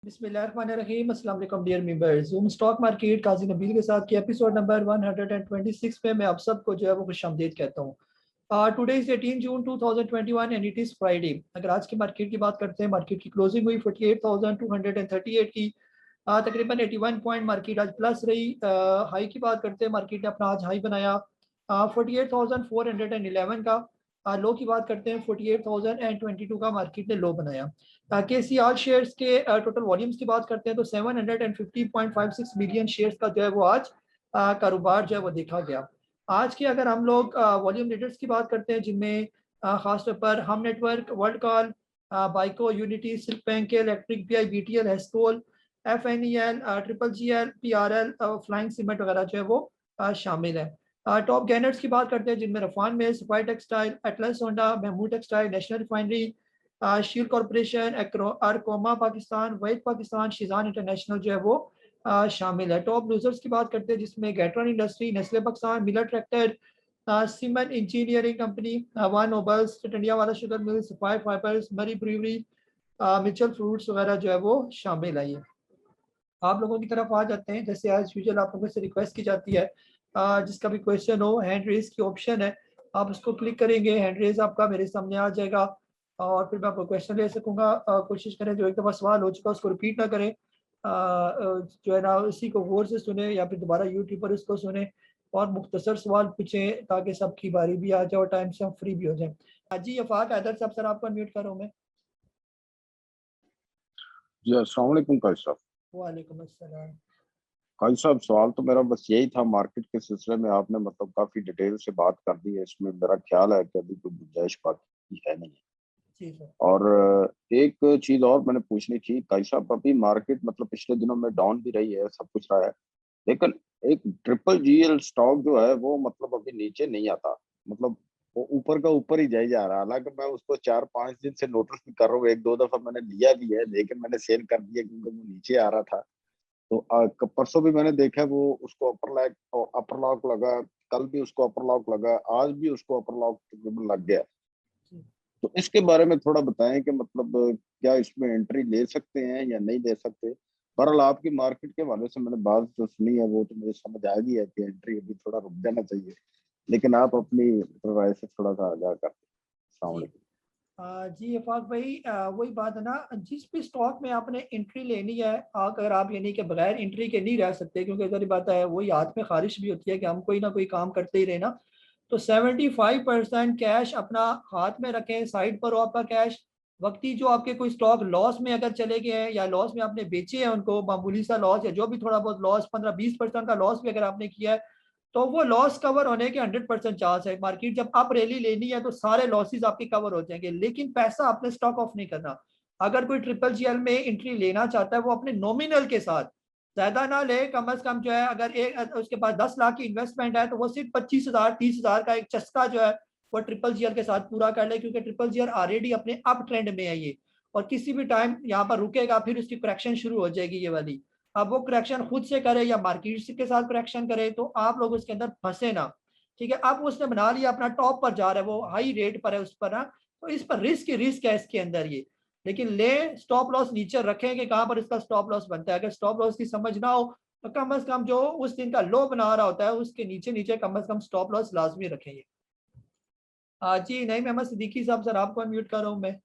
बिस्मिल्लाहिर्रहमानिर्रहीम। अस्सलाम वालेकुम dear members. Zoom stock market Kazi Nabeel के साथ की एपिसोड नंबर 126 पे मैं आप सबको जो है वो खुशामदीद कहता हूँ। Today is 18 June 2021 and it is Friday. अगर आज की मार्केट की बात करते हैं, मार्केट की क्लोजिंग हुई 48,238 की। तकरीबन 81 पॉइंट मार्केट आज प्लस रही। हाई की बात करते हैं, मार्केट ने अपना आज हाई बनाया 48,411 का। लो की बात करते हैं, 48,022 का मार्केट ने लो बनाया। के सी आर शेयर्स के टोटल वॉल्यूम्स की बात करते हैं तो 750.56 मिलियन शेयर्स का जो है वो आज कारोबार जो है वो देखा गया। आज के अगर हम लोग वॉल्यूम लीडर्स की बात करते हैं, जिनमें खासतौर पर Hum network, world call, Byco, Unity, Silk Bank, electric, PI, BTL, Hascol, FNEL, triple GL, PRL, flying cement वगैरह जो है वो शामिल है। टॉप गैनर्स की बात करते हैं, जिनमें रफान में, सफाई textile, Atlas Honda, Mahmood textile, national refinery, शील कॉरपोरेशन, अरकोमा पाकिस्तान, वहीद पाकिस्तान, शिजान इंटरनेशनल जो है वो शामिल है। टॉप लूजर्स की बात करते हैं, जिसमें Gatron industry, Nestle Pakistan, Miller tractor, cement engineering company, one nobles, India वाला शुगर मिल, सफाई फाइबर्स, मरी ब्रूवरी, मिचल फ्रूट्स वगैरह जो है वो शामिल है। आप लोगों की तरफ आ जाते हैं। जैसे एज यूजुअल आप लोगों से रिक्वेस्ट की जाती है, जिसका भी क्वेश्चन हो, हैंड रेज की ऑप्शन है, आप उसको क्लिक करेंगे, हैंड रेज आपका मेरे सामने आ जाएगा और फिर मैं आपको क्वेश्चन ले सकूंगा। कोशिश करें जो एक दफ़ा सवाल हो चुका उसको रिपीट ना करें, जो है ना उसी को गौर से सुने या फिर दोबारा यूट्यूब पर उसको सुने और मुख्तसर सवाल पूछें ताकि सबकी बारी भी आ जाए और टाइम से हम फ्री भी हो जाए। जी अफाक हैदर साहब, सर आपको अनम्यूट कर रहा हूँ मैं। जी अस्सलाम वालेकुम काजी साहब। वालेकुम अस्सलाम। काजी साहब, सवाल तो मेरा बस यही था, मार्केट के सिलसिले में आपने मतलब काफी डिटेल से बात कर दी है। इसमें मेरा ख्याल है कि अभी कोई गुंजाइश बाकी है नहीं। जी सर। और एक चीज और मैंने पूछनी थी काजी साहब, अभी मार्केट मतलब पिछले दिनों में डाउन भी रही है, सब कुछ रहा है, लेकिन एक ट्रिपल जीएल स्टॉक जो है वो मतलब अभी नीचे नहीं आता, मतलब वो ऊपर का ऊपर ही जाई जा रहा है। हालांकि मैं उसको 4-5 दिन से नोटिस भी कर रहा हूँ, एक दो दफा मैंने लिया भी है लेकिन मैंने सेल कर दिया क्योंकि वो नीचे आ रहा था। तो परसों भी मैंने देखा वो उसको अपर लॉक लगा, कल भी उसको अपर लॉक लगा, आज भी उसको अपर लॉक तकरीबन लग गया। तो इसके बारे में थोड़ा बताएं कि मतलब क्या इसमें एंट्री ले सकते हैं या नहीं ले सकते। बहरहाल आपकी मार्केट के हवाले से मैंने बात जो सुनी है वो तो मुझे समझ आ गई है कि एंट्री अभी थोड़ा रुक जाना चाहिए, लेकिन आप अपनी राय से थोड़ा सा आगाह कर दें। अस्सलाम जी वालेकुम। जी अफाक भाई, वही बात है ना, जिस भी स्टॉक में आपने एंट्री लेनी है, अगर आप यानी कि बगैर एंट्री के नहीं रह सकते, क्योंकि अगर बात है वही हाथ में खारिश भी होती है कि हम कोई ना कोई काम करते ही रहे ना। तो 75% कैश अपना हाथ में रखें, साइड पर हो आपका कैश। वक्ती जो आपके कोई स्टॉक लॉस में अगर चले गए हैं या लॉस में आपने बेचे हैं उनको, मामूली सा लॉस या जो भी थोड़ा बहुत लॉस, 15-20% का लॉस भी अगर आपने किया है, तो वो लॉस कवर होने के 100% चांस है। मार्केट जब अप रैली लेनी है तो सारे लॉसेस आपके कवर हो जाएंगे, लेकिन पैसा आपने स्टॉक ऑफ नहीं करना। अगर कोई ट्रिपल जीएल में एंट्री लेना चाहता है, वो अपने नॉमिनल के साथ ज्यादा ना ले, कम अज कम जो है, अगर एक उसके पास 10 लाख की इन्वेस्टमेंट है तो वो सिर्फ 25,000-30,000 का एक चस्का जो है वो ट्रिपल जीएल के साथ पूरा कर ले, क्योंकि ट्रिपल जीएल ऑलरेडी अपने अप ट्रेंड में है ये, और किसी भी टाइम यहाँ पर रुकेगा, फिर उसकी करेक्शन शुरू हो जाएगी ये वाली। अब वो करेक्शन खुद से करे या मार्केट के साथ करेक्शन करे, तो आप लोग उसके अंदर फंसे ना। ठीक है, अब उसने बना लिया अपना टॉप पर जा रहा है, वो हाई रेट पर है उस पर ना, तो इस पर रिस्क है इसके अंदर ये। लेकिन ले, स्टॉप लॉस नीचे रखें कि कहां पर इसका स्टॉप लॉस बनता है। अगर स्टॉप लॉस की समझ ना हो तो कम से कम जो उस दिन का लो बना रहा होता है उसके नीचे नीचे कम से कम स्टॉप लॉस लाजमी रखेंगे। जी नहीं, मोहम्मद सिद्दीकी साहब, सर आपको अनम्यूट कर रहा हूँ मैं।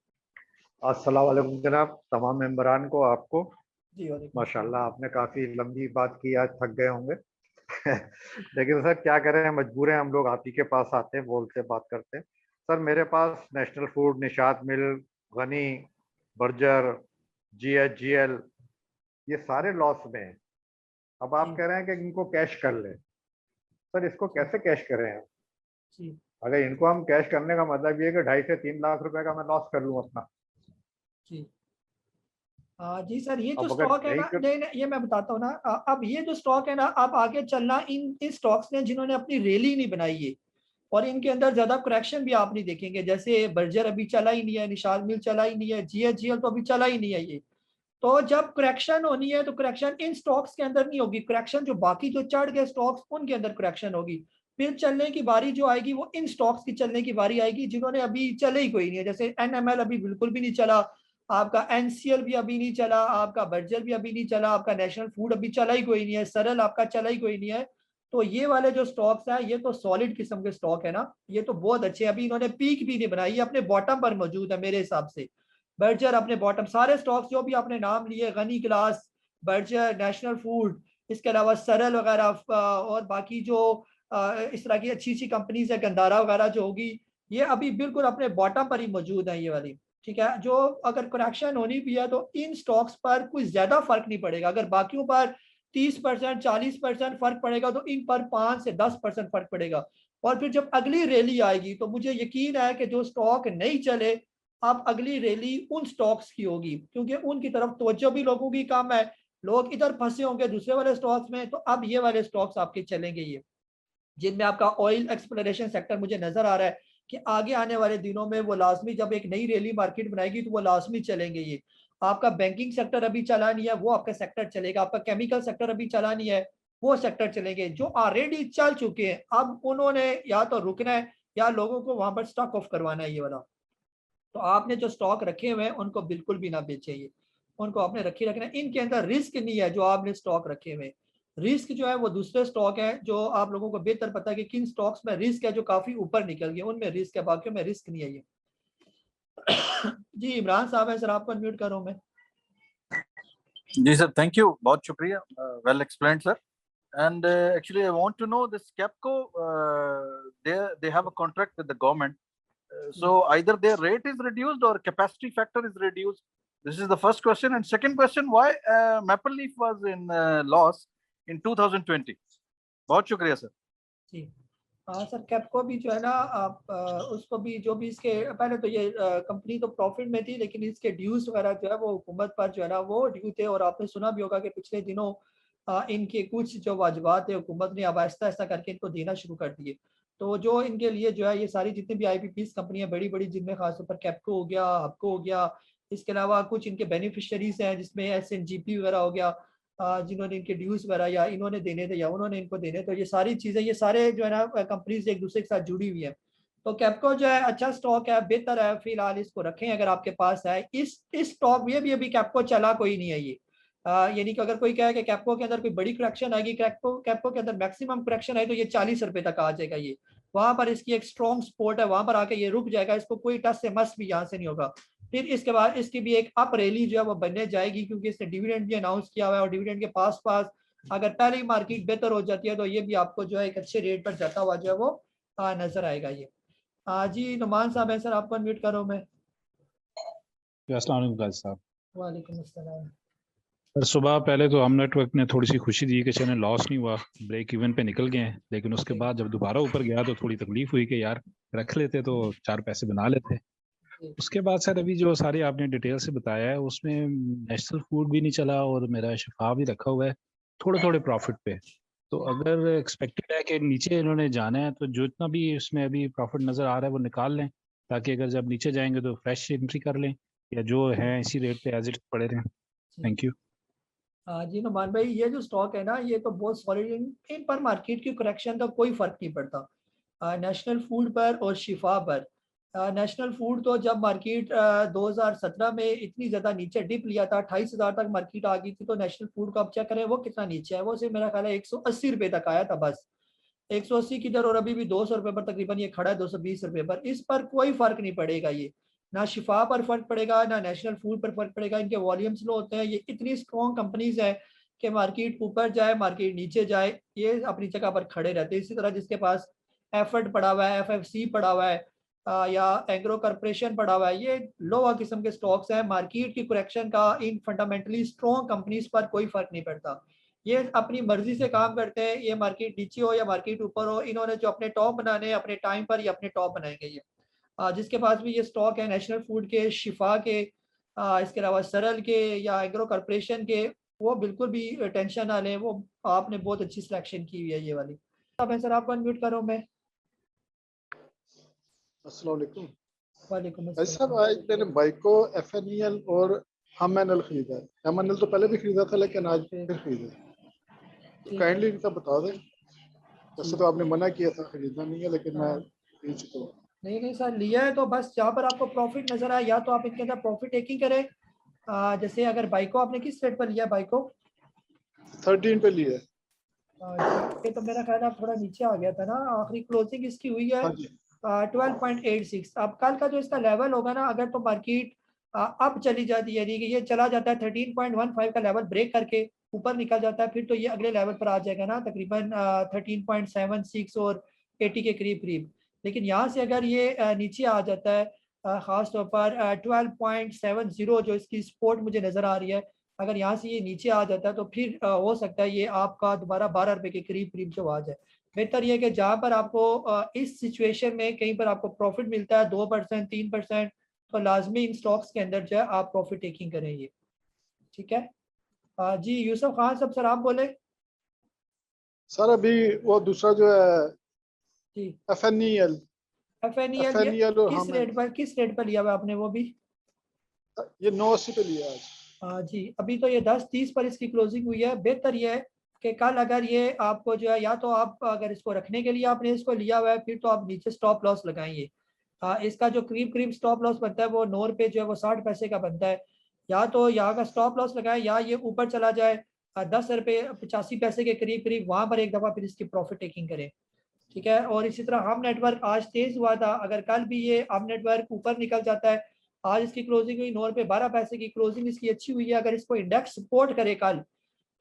अस्सलाम वालेकुम जनाब, तमाम मेंबरान को, आपको जी वालेकुम अस्सलाम। माशाल्लाह। आपने काफ़ी लंबी बात की, आज थक गए होंगे। लेकिन सर क्या करें, मजबूर हैं हम लोग, आप ही के पास आते हैं, बोलते बात करते हैं। सर मेरे पास नेशनल फूड, निशात मिल, गनी, बर्जर, GHGL, ये सारे लॉस में हैं। अब आप जी कह रहे हैं कि इनको कैश कर लें। सर इसको जी कैसे कैश करें हम? जी अगर इनको हम कैश करने का मतलब ये है कि 2.5 से 3 लाख रुपए का मैं लॉस कर लूँ अपना। जी। जी सर, ये जो अब अगर स्टॉक है नहीं ना, कर, नहीं नहीं, ये मैं बताता हूँ ना, अब ये जो स्टॉक है ना, अब आगे चलना इन स्टॉक्स ने जिन्होंने अपनी रैली नहीं बनाई है और इनके अंदर ज्यादा करेक्शन भी आप नहीं देखेंगे। जैसे बर्जर अभी चला ही नहीं है, निशाद मिल चला ही नहीं है, GHGL तो अभी चला ही नहीं है ये। तो जब करेक्शन होनी है तो करेक्शन इन स्टॉक्स के अंदर नहीं होगी, करेक्शन जो बाकी जो चढ़ गए स्टॉक्स उनके अंदर करेक्शन होगी। फिर चलने की बारी जो आएगी वो इन स्टॉक्स की चलने की बारी आएगी जिन्होंने अभी चले ही कोई नहीं है। जैसे NML अभी बिल्कुल भी नहीं चला, आपका एनसीएल भी अभी नहीं चला, आपका बर्जर भी अभी नहीं चला, आपका नेशनल फूड अभी चला ही कोई नहीं है, सरल आपका चला ही कोई नहीं है। तो ये वाले जो स्टॉक्स हैं ये तो सॉलिड किस्म के स्टॉक है ना, ये तो बहुत अच्छे। अभी इन्होंने पीक भी नहीं बनाई, ये अपने बॉटम पर मौजूद है मेरे हिसाब से। बर्जर अपने बॉटम, सारे स्टॉक्स जो भी आपने नाम लिए, Ghani glass, Berger, national food, इसके अलावा सरल वगैरह और बाकी जो इस तरह की अच्छी अच्छी कंपनीज है, गंदारा वगैरह जो होगी, ये अभी बिल्कुल अपने बॉटम पर ही मौजूद है ये वाली। ठीक है, जो अगर करेक्शन होनी भी है तो इन स्टॉक्स पर कुछ ज्यादा फर्क नहीं पड़ेगा। अगर बाकियों पर 30% 40% फर्क पड़ेगा तो इन पर 5 से 10% फर्क पड़ेगा। और फिर जब अगली रैली आएगी तो मुझे यकीन है कि जो स्टॉक नहीं चले, अब अगली रैली उन स्टॉक्स की होगी, क्योंकि उनकी तरफ तवज्जो भी लोगों की कम है, लोग इधर फंसे होंगे दूसरे वाले स्टॉक्स में। तो अब ये वाले स्टॉक्स आपके चलेंगे, ये जिनमें आपका ऑयल एक्सप्लोरेशन सेक्टर मुझे नजर आ रहा है कि आगे आने वाले दिनों में वो लाजमी, जब एक नई रैली मार्केट बनाएगी तो वो लाजमी चलेंगे ये। आपका बैंकिंग सेक्टर अभी चला नहीं है, वो आपका सेक्टर चलेगा। आपका केमिकल सेक्टर अभी चला नहीं है, वो सेक्टर चलेंगे। जो ऑलरेडी चल चुके हैं अब उन्होंने या तो रुकना है या लोगों को वहां पर स्टॉक ऑफ करवाना है ये वाला। तो आपने जो स्टॉक रखे हुए हैं उनको बिल्कुल भी ना बेचेंगे, उनको आपने रखे रखना। इनके अंदर रिस्क नहीं है जो आपने स्टॉक रखे हुए। रिस्क जो है वो दूसरे स्टॉक है, जो आप लोगों को बेहतर पता है कि किन स्टॉक्स में रिस्क है, जो काफी ऊपर निकल गए उनमें रिस्क है, बाकी में रिस्क नहीं है ये। जी इमरान साहब है सर, आपको अनम्यूट करो मैं। जी सर, थैंक यू, बहुत शुक्रिया, well explained sir. And actually, I want to know this Capco. They have a contract with the government, so either their rate is reduced or capacity factor is reduced. This is the first question. And second question, why Maple Leaf was in loss in 2020? बहुत शुक्रिया sir. जी हाँ sir, Capco भी जो है ना, आप उसको भी जो भी इसके पहले तो ये कंपनी तो प्रॉफिट में थी, लेकिन इसके ड्यूज वगैरह जो है वो हुकूमत पर जो है ना वो ड्यू थे। और आपने सुना भी होगा कि पिछले दिनों इनके कुछ जो वाजबात है हुकूमत ने अब आहिस्ता आहिस्ता करके इनको देना शुरू कर दिए। तो जो इनके लिए जो है ये सारी जितनी भी IPPs कंपनियां बड़ी बड़ी, जिनमें खासतौर पर कैपको हो गया, हबको हो गया, इसके अलावा कुछ इनके बेनिफिशरीज हैं जिसमें SNGP वगैरह हो गया, जिन्होंने इनके ड्यूज वगैरह या इन्होंने देने थे या उन्होंने इनको देने, तो ये सारी चीज़ें, ये सारे जो है ना कंपनीज एक दूसरे के साथ जुड़ी हुई है। तो कैपको जो है अच्छा स्टॉक है, बेहतर है, फिलहाल इसको रखें अगर आपके पास है। इस स्टॉक में भी अभी कैपको चला कोई नहीं है ये। यानी कि अगर कोई कहे कि कैपको के अंदर कोई बड़ी करेक्शन आएगी, कैपको के अंदर मैक्सिमम करेक्शन आए तो ये 40 रुपए तक आ जाएगा ये। वहां पर इसकी एक स्ट्रॉन्ग सपोर्ट है, वहां पर आके ये रुक जाएगा, इसको कोई टस से मस भी यहाँ से नहीं होगा। फिर इसके बाद इसकी भी एक अप रैली जो है वो बनने जाएगी, क्योंकि इसने डिविडेंड भी अनाउंस किया हुआ है, और डिविडेंड के पास पास अगर पहले ही मार्केट बेहतर हो जाती है तो ये भी आपको जो है एक अच्छे रेट पर जाता हुआ जो है वो नजर आएगा ये। जी नुमान साहब है सर, आपको अनम्यूट करो मैं। अस्सलाम वालेकुम गाजी साहब। वालेकुम अस्सलाम। सर सुबह पहले तो हम नेटवर्क ने थोड़ी सी खुशी दी कि चैनल लॉस नहीं हुआ, ब्रेक इवन पे निकल गए हैं, लेकिन उसके बाद जब दोबारा ऊपर गया तो थोड़ी तकलीफ हुई कि यार रख लेते तो 4 पैसे बना लेते। उसके बाद सर अभी जो सारे आपने डिटेल से बताया है उसमें नेशनल फूड भी नहीं चला और मेरा शिफा भी रखा हुआ है थोड़े थोड़े प्रॉफिट पे। तो अगर एक्सपेक्टेड है कि नीचे इन्होंने जाना है तो जो इतना भी इसमें अभी प्रॉफिट नज़र आ रहा है वो निकाल लें, ताकि अगर जब नीचे जाएंगे तो फ्रेश एंट्री कर लें, या जो है इसी रेट पे एज इट पड़े रहें। Thank you. जी नुमान भाई, ये जो स्टॉक है ना ये तो बहुत सॉलिड, इन पर मार्केट की करेक्शन का कोई फर्क नहीं पड़ता। नेशनल फूड पर और शिफा पर। नेशनल फूड तो जब मार्केट 2017 में इतनी ज़्यादा नीचे डिप लिया था, 28,000 तक मार्केट आ गई थी, तो नेशनल फूड का अब चेक करें वो कितना नीचे है, वो सिर्फ मेरा ख्याल है 180 रुपये तक आया था बस। 180 किधर, और अभी भी 200 रुपये पर तकरीबन ये खड़ा है, 220 रुपये पर। इस पर कोई फर्क नहीं पड़ेगा ये, ना शिफा पर फर्क पड़ेगा ना नेशनल फूड पर फर्क पड़ेगा। इनके वॉल्यूम्स लो होते हैं, ये इतनी स्ट्रॉन्ग कंपनीज है कि मार्केट ऊपर जाए मार्केट नीचे जाए ये अपनी जगह पर खड़े रहते हैं। इसी तरह जिसके पास एफर्ट पड़ा हुआ है, FFC पड़ा हुआ है, या एग्रो कॉर्पोरेशन पड़ा हुआ है, ये लोअर किस्म के स्टॉक्स हैं। मार्केट की करेक्शन का इन फंडामेंटली स्ट्रॉन्ग कंपनीज पर कोई फर्क नहीं पड़ता, ये अपनी मर्जी से काम करते हैं। ये मार्केट नीचे हो या मार्केट ऊपर हो, इन्होंने जो अपने टॉप बनाने हैं अपने टाइम पर, ये अपने टॉप बनाएंगे ये। जिसके पास भी ये स्टॉक है नेशनल फूड के, शिफा के, इसके अलावा सरल के या एग्रो कॉर्पोरेशन के, वो बिल्कुल भी टेंशन ना लें, वो आपने बहुत अच्छी सिलेक्शन की हुई है ये वाली। अब सर आपको अनम्यूट करो मैं। अस्सलाम वालेकुम। वालेकुम भाई साहब अस्सलाम। आज मैंने बाइको FNEL और HMNL खरीदा है। HMNL तो पहले भी खरीदा था लेकिन आज फिर खरीदा, तो काइंडली इनका बता दें। वैसे तो आपने मना किया था खरीदना नहीं है, लेकिन मैं खरीद चुका हूँ। नहीं नहीं सर, लिया है तो बस जहाँ पर आपको प्रॉफिट नजर आए या तो आप इनके अंदर प्रॉफिट टेकिंग करें। जैसे अगर बाइको आपने किस रेट पर लिया बाइको? 13 पे लिया है। ये तो मेरा ख्याल आप थोड़ा नीचे आ गया था ना, आखिरी क्लोजिंग इसकी हुई है हाँ जी 12.86। अब कल का जो इसका लेवल होगा ना, अगर तो मार्केट अब चली जाती है, यानी कि ये चला जाता है 13.15 का लेवल ब्रेक करके ऊपर निकल जाता है, फिर तो ये अगले लेवल पर आ जाएगा ना तकरीबन 13.76 और 80 के करीब करीब। लेकिन यहाँ से अगर ये नीचे आ जाता है, खास तौर पर 12.70 जो इसकी सपोर्ट मुझे नजर आ रही है, अगर यहाँ से ये नीचे आ जाता है तो फिर हो सकता है ये आपका दोबारा 12 रुपए के करीब करीब जो आ जाए। बेहतर ये कि जहाँ पर आपको इस सिचुएशन में कहीं पर आपको प्रॉफिट मिलता है 2% 3%, तो लाजमी इन स्टॉक्स के अंदर जो है आप प्रॉफिट टेकिंग करें ये। ठीक है जी यूसुफ खान साहब, सर आप बोले। सर। अभी वो दूसरा जो है जी FNEL FNEL और किस रेट पर लिया हुआ आपने वो भी? ये 980 पे लिया आज। जी अभी तो ये 10:30 पर इसकी क्लोजिंग हुई है। बेहतर ये है कि कल अगर ये आपको जो है, या तो आप अगर इसको रखने के लिए आपने इसको लिया हुआ है, फिर तो आप नीचे स्टॉप लॉस लगाएंगे। इसका जो करीब करीब स्टॉप लॉस बनता है वो 9 रुपये जो है वो 60 पैसे का बनता है। या तो यहाँ का स्टॉप लॉस लगाए, या ये ऊपर चला जाए 10 रुपये 85 पैसे के करीब करीब, वहां पर एक दफा फिर इसकी प्रॉफिट टेकिंग करें। ठीक है, और इसी तरह हम नेटवर्क आज तेज हुआ था, अगर कल भी ये हम नेटवर्क ऊपर निकल जाता है, आज इसकी क्लोजिंग हुई 9 रुपये 12 पैसे की क्लोजिंग इसकी अच्छी हुई है, अगर इसको इंडेक्स सपोर्ट करे कल,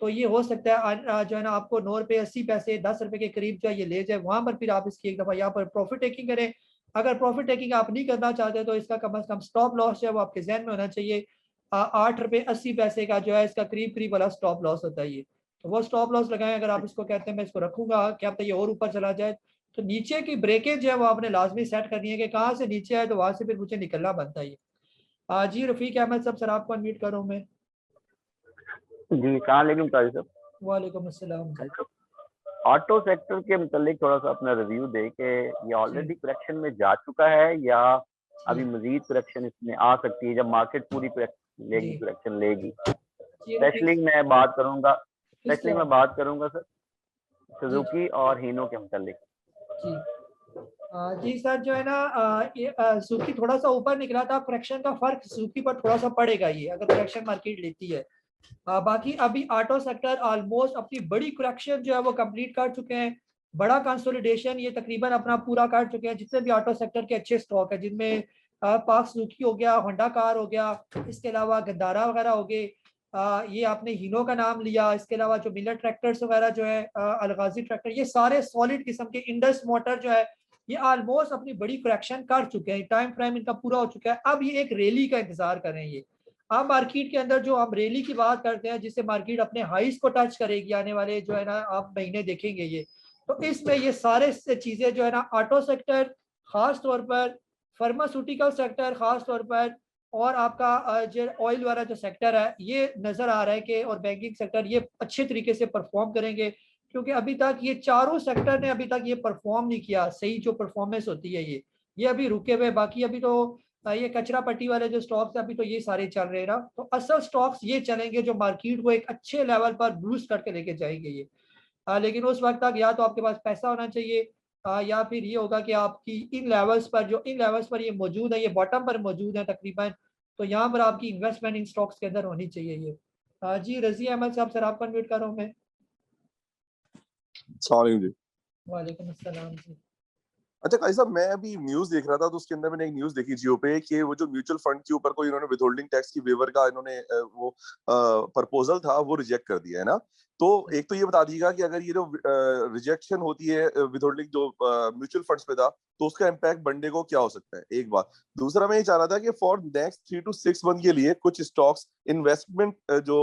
तो ये हो सकता है जो है ना आपको 9 रुपये 80 पैसे 10 रुपये के करीब जो है ये ले जाए, वहां पर फिर आप इसकी एक दफा यहाँ पर प्रॉफिट टेकिंग करें। अगर प्रॉफिट टेकिंग आप नहीं करना चाहते तो इसका कम से कम स्टॉप लॉस जो है वो आपके जहन में होना चाहिए। 8 रुपये 80 पैसे का जो है इसका करीब करीब वाला स्टॉप लॉस होता है ये। तो वो स्टॉप लॉस लगाएं, अगर आप इसको कहते हैं मैं इसको रखूंगा क्या पता ये और ऊपर चला जाए, तो नीचे की ब्रेकेज जो है वो आपने लाजमी सेट करनी है कि कहाँ से नीचे आए तो वहां से फिर मुझे निकलना बनता है ये। जी रफीक अहमद साहब, सर आपको अनम्यूट करूँ मैं। जी सलाम साहब। वालेकुम अस्सलाम। ऑटो सेक्टर के मतलब थोड़ा सा अपना रिव्यू दे के ये ऑलरेडी करेक्शन में जा चुका है या अभी मजीद करेक्शन इसमें आ सकती है जब मार्केट पूरी करेक्शन लेगी? स्पेशली मैं बात करूंगा सर सुजुकी और हीनो के मतलब। जी सर, जो है ना ये सुजुकी थोड़ा सा ऊपर निकला था, करेक्शन का फर्क सुजुकी पर थोड़ा सा पड़ेगा ये अगर करेक्शन मार्केट लेती है। बाकी अभी ऑटो सेक्टर ऑलमोस्ट अपनी बड़ी करेक्शन जो है वो कंप्लीट कर चुके हैं, बड़ा कंसोलिडेशन ये तकरीबन अपना पूरा कर चुके हैं। जितने भी ऑटो सेक्टर के अच्छे स्टॉक है, जिनमें पाक सुजुकी हो गया, होंडा कार हो गया, इसके अलावा गंदारा वगैरह हो गए, ये आपने हीनो का नाम लिया, इसके अलावा जो मिलर ट्रैक्टर्स वगैरह जो है, अलगाजी ट्रैक्टर, ये सारे सॉलिड किस्म के, इंडस मोटर जो है, ये ऑलमोस्ट अपनी बड़ी करेक्शन कर चुके हैं, टाइम फ्रेम इनका पूरा हो चुका है। अब ये एक रैली का इंतजार कर रहे हैं ये। अब मार्केट के अंदर जो हम रैली की बात करते हैं, जिससे मार्केट अपने हाइस को टच करेगी आने वाले जो है ना आप महीने देखेंगे ये, तो इसमें ये सारे चीजें जो है ना ऑटो सेक्टर खास तौर पर, फार्मास्यूटिकल सेक्टर खास तौर पर, और आपका जो ऑयल वाला जो सेक्टर है ये नजर आ रहा है कि, और बैंकिंग सेक्टर ये अच्छे तरीके से परफॉर्म करेंगे, क्योंकि अभी तक ये चारों सेक्टर ने अभी तक ये परफॉर्म नहीं किया सही, जो परफॉर्मेंस होती है ये अभी रुके हुए। बाकी अभी तो ये कचरा पट्टी वाले जो स्टॉक्स है अभी तो ये सारे चल रहे हैं ना, तो असल स्टॉक्स ये चलेंगे जो मार्केट को एक अच्छे लेवल पर बूस्ट करके लेके जाएंगे ये। लेकिन उस वक्त तक या तो आपके पास पैसा होना चाहिए, या फिर ये होगा कि आपकी इन लेवल्स पर ये मौजूद है, ये बॉटम पर मौजूद है तकरीबन, तो यहाँ पर आपकी इन्वेस्टमेंट इन स्टॉक्स के अंदर होनी चाहिए ये। जी रजी अहमद साहब, सर आपको अनम्यूट कर रहा हूँ मैं। जी। वालेकुम अस्सलाम जी। अच्छा काजी साहब, मैं अभी न्यूज देख रहा था तो उसके अंदर मैंने एक न्यूज देखी जियो पे कि वो जो म्यूचुअल फंड के ऊपर कोई इन्होंने विथहोल्डिंग टैक्स की वेवर का इन्होंने वो प्रपोजल था वो रिजेक्ट कर दिया है ना। तो एक तो ये बता दीजिएगा कि अगर ये जो रिजेक्शन होती है विथहोल्डिंग जो म्यूचुअल फंड्स पे था तो उसका इम्पैक्ट बनने को क्या हो सकता है, एक बात। दूसरा मैं ये चाह रहा था कि फॉर नेक्स्ट 3 to 6 मंथ के लिए कुछ स्टॉक्स, इन्वेस्टमेंट जो